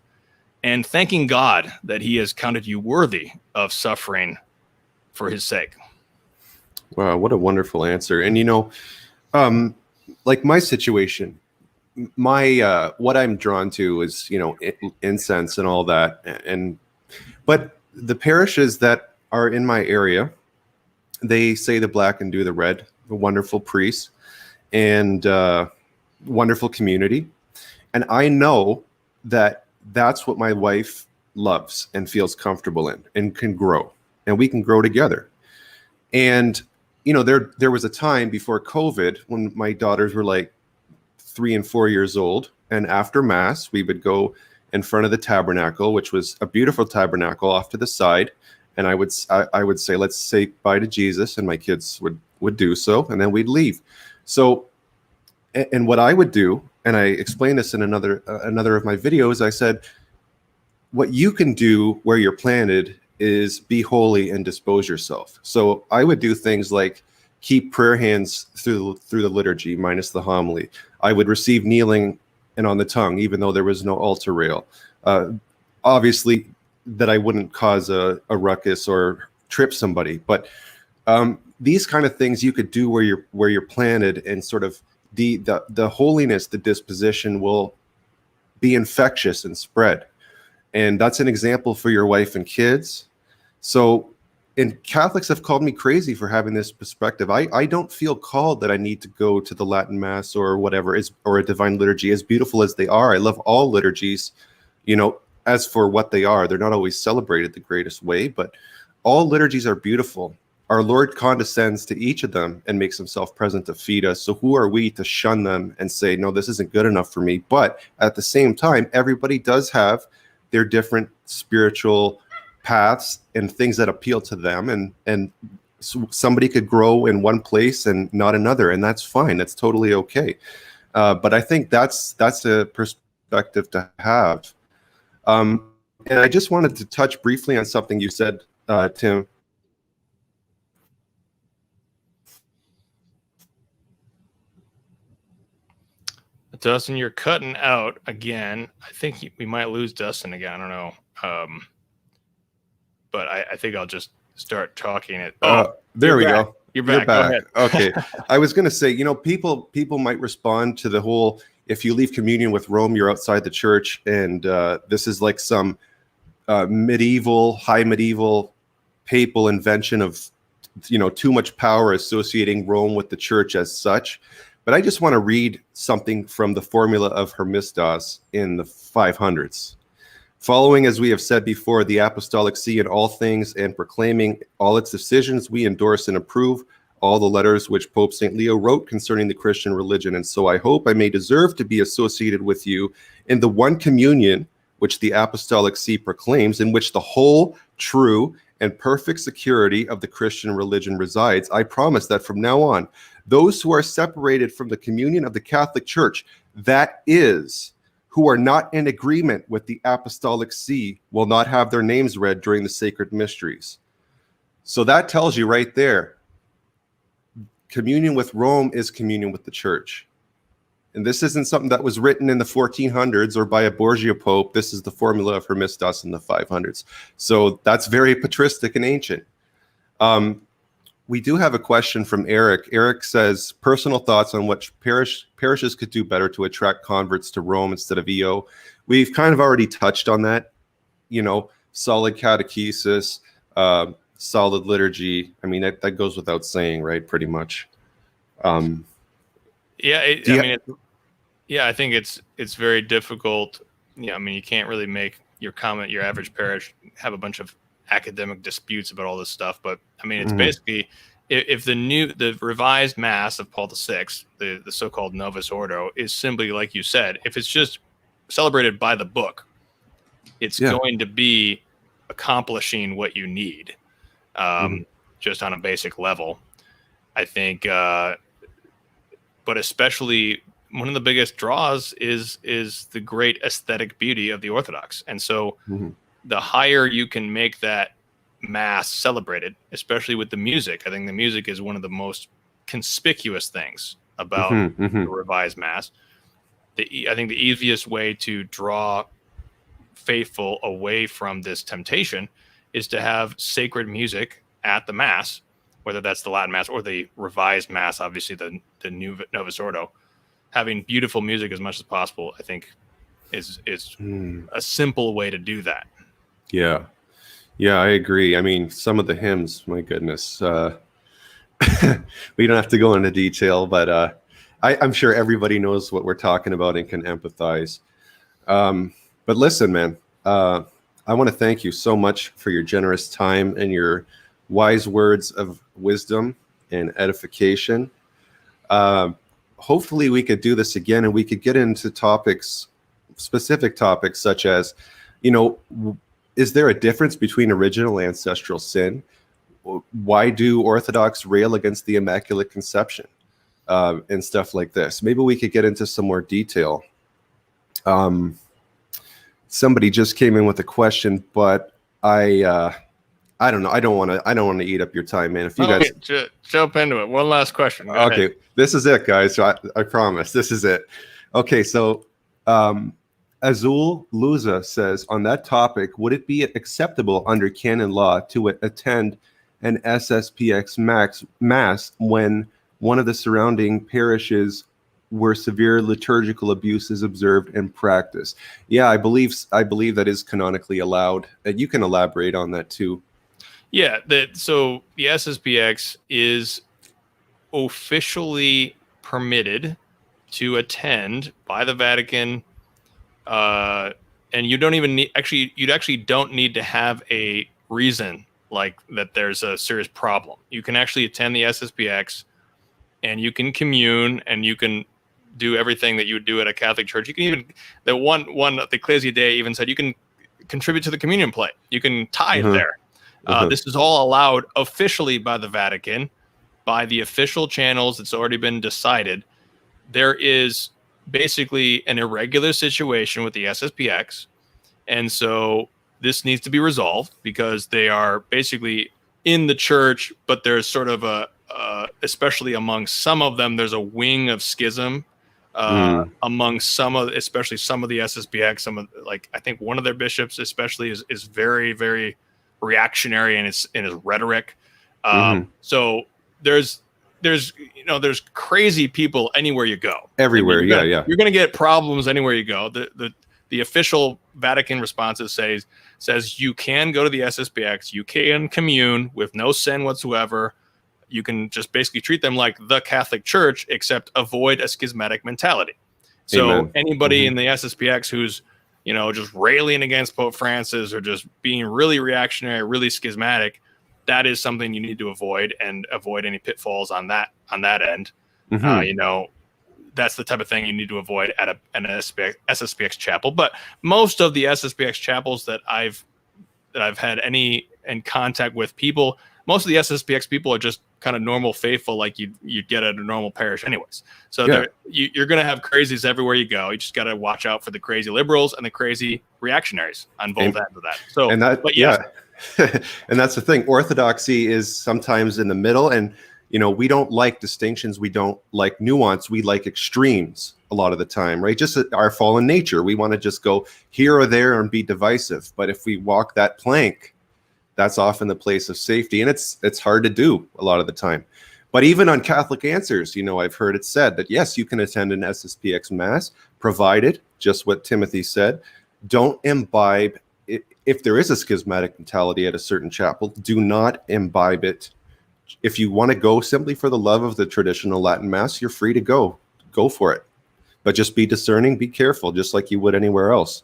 and thanking God that he has counted you worthy of suffering for his sake. Wow, what a wonderful answer. And, you know, like my situation, my what I'm drawn to is, you know, incense and all that. But the parishes that are in my area, they say the black and do the red, a wonderful priest and wonderful community. And I know that that's what my wife loves and feels comfortable in and can grow, and we can grow together. And, you know, there was a time before COVID when my daughters were like 3 and 4 years old. And after Mass, we would go in front of the tabernacle, which was a beautiful tabernacle off to the side. And I would say, let's say bye to Jesus. And my kids would do so. And then we'd leave. So, and what I would do, and I explained this in another of my videos, I said, what you can do where you're planted is be holy and dispose yourself. So I would do things like keep prayer hands through the liturgy minus the homily. I would receive kneeling and on the tongue, even though there was no altar rail. Obviously, that I wouldn't cause a ruckus or trip somebody, but these kind of things you could do where you're planted, and sort of the holiness, the disposition will be infectious and spread. And that's an example for your wife and kids. So, and Catholics have called me crazy for having this perspective. I don't feel called that I need to go to the Latin Mass or whatever, or a divine liturgy, as beautiful as they are. I love all liturgies, you know, as for what they are. They're not always celebrated the greatest way, but all liturgies are beautiful. Our Lord condescends to each of them and makes himself present to feed us. So who are we to shun them and say, no, this isn't good enough for me? But at the same time, everybody does have their different spiritual paths and things that appeal to them. And somebody could grow in one place and not another. And that's fine. That's totally okay. But I think that's a perspective to have. And I just wanted to touch briefly on something you said, Tim. Dustin, you're cutting out again. I think we might lose Dustin again. I don't know. But I think I'll just start talking it. There we go. You're back. Go ahead. Okay. I was going to say, you know, people might respond to the whole, if you leave communion with Rome, you're outside the church. And this is like some high medieval papal invention of, you know, too much power associating Rome with the church as such. But I just want to read something from the Formula of Hermistos in the 500s. Following, as we have said before, the Apostolic See in all things and proclaiming all its decisions, we endorse and approve all the letters which Pope St. Leo wrote concerning the Christian religion. And so I hope I may deserve to be associated with you in the one communion which the Apostolic See proclaims, in which the whole, true, and perfect security of the Christian religion resides. I promise that from now on, those who are separated from the communion of the Catholic Church, that is, who are not in agreement with the Apostolic See, will not have their names read during the sacred mysteries. So that tells you right there, communion with Rome is communion with the Church. And this isn't something that was written in the 1400s or by a Borgia Pope. This is the Formula of Hermistos in the 500s. So that's very patristic and ancient. We do have a question from Eric. Eric says, personal thoughts on what parishes could do better to attract converts to Rome instead of EO. We've kind of already touched on that, you know, solid catechesis, solid liturgy. I mean, that goes without saying, right? Pretty much. I think it's very difficult. Yeah, I mean, you can't really make your average parish have a bunch of academic disputes about all this stuff. But I mean, it's basically, if the revised Mass of Paul VI, the so-called Novus Ordo, is simply, like you said, if it's just celebrated by the book, it's going to be accomplishing what you need. just on a basic level. I think, but especially one of the biggest draws is the great aesthetic beauty of the Orthodox. And so the higher you can make that Mass celebrated, especially with the music, I think the music is one of the most conspicuous things about the Revised Mass. I think the easiest way to draw faithful away from this temptation is to have sacred music at the Mass, whether that's the Latin Mass or the Revised Mass, obviously the new Novus Ordo. Having beautiful music as much as possible, I think, is a simple way to do that. Yeah, I agree. I mean, some of the hymns, my goodness, we don't have to go into detail, but I'm sure everybody knows what we're talking about and can empathize. But listen, man, I want to thank you so much for your generous time and your wise words of wisdom and edification. Hopefully we could do this again, and we could get into specific topics such as, is there a difference between original ancestral sin? Why do Orthodox rail against the Immaculate Conception? And stuff like this. Maybe we could get into some more detail. Somebody just came in with a question, but I don't know. I don't want to eat up your time, man. If you guys jump into it. One last question. Go okay, ahead. This is it, guys. So I promise this is it. Okay, so Azul Luza says, on that topic, would it be acceptable under canon law to attend an Sspx mass when one of the surrounding parishes where severe liturgical abuses observed and practiced? Yeah, I believe that is canonically allowed. You can elaborate on that too. Yeah, so the Sspx is officially permitted to attend by the Vatican, and you don't even need, you'd actually don't need to have a reason like that there's a serious problem. You can actually attend the Sspx, and you can commune, and you can do everything that you would do at a Catholic church. You can even, the Ecclesia Dei even said you can contribute to the communion plate. You can tithe there. This is all allowed officially by the Vatican, by the official channels. It's already been decided. There is basically an irregular situation with the Sspx, and so this needs to be resolved because they are basically in the church, but there's sort of especially among some of them, there's a wing of schism among especially some of the Sspx. I think one of their bishops especially is very, very reactionary in his rhetoric. So there's crazy people anywhere you go. Everywhere, You're going to get problems anywhere you go. The official Vatican response says you can go to the Sspx, you can commune with no sin whatsoever. You can just basically treat them like the Catholic Church, except avoid a schismatic mentality. So anybody in the Sspx who's just railing against Pope Francis or just being really reactionary, really schismatic, that is something you need to avoid, and avoid any pitfalls on that end. That's the type of thing you need to avoid at an Sspx chapel. But most of the Sspx chapels that I've had any in contact with, most of the Sspx people are just kind of normal faithful, like you'd get at a normal parish anyways. So you're going to have crazies everywhere you go. You just got to watch out for the crazy liberals and the crazy reactionaries on both ends of that. So, and that's the thing. Orthodoxy is sometimes in the middle, and we don't like distinctions. We don't like nuance. We like extremes a lot of the time, right? Just our fallen nature. We want to just go here or there and be divisive. But if we walk that plank, that's often the place of safety, and it's hard to do a lot of the time. But even on Catholic Answers, I've heard it said that yes, you can attend an Sspx mass, provided, just what Timothy said, don't imbibe. If there is a schismatic mentality at a certain chapel, do not imbibe it. If you want to go simply for the love of the traditional Latin Mass, you're free to go for it. But just be discerning, be careful, just like you would anywhere else.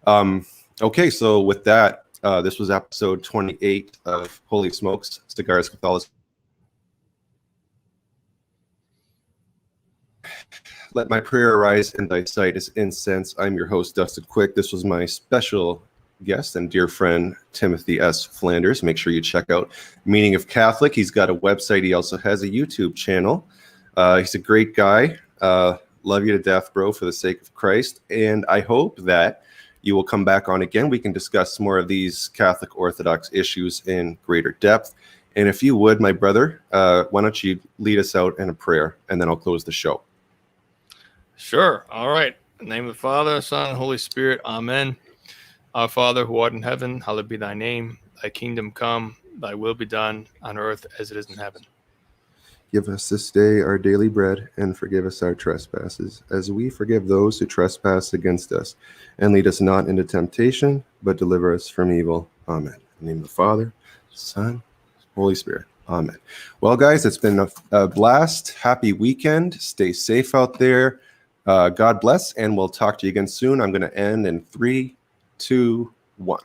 Okay, so with that, this was episode 28 of Holy Smokes, Cigars, Catholicism. Let my prayer arise in thy sight as incense. I'm your host, Dustin Quick. This was my special guest and dear friend, Timothy S. Flanders. Make sure you check out Meaning of Catholic. He's got a website. He also has a YouTube channel. He's a great guy. Love you to death, bro, for the sake of Christ. And I hope that you will come back on again. We can discuss more of these Catholic Orthodox issues in greater depth. And if you would, my brother, why don't you lead us out in a prayer, and then I'll close the show. Sure. All right. In the name of the Father, Son, and Holy Spirit. Amen. Our Father, who art in heaven, hallowed be thy name. Thy kingdom come, thy will be done on earth as it is in heaven. Give us this day our daily bread, and forgive us our trespasses, as we forgive those who trespass against us. And lead us not into temptation, but deliver us from evil. Amen. In the name of the Father, Son, Holy Spirit. Amen. Well, guys, it's been a blast. Happy weekend. Stay safe out there. God bless, and we'll talk to you again soon. I'm going to end in 3, 2, 1.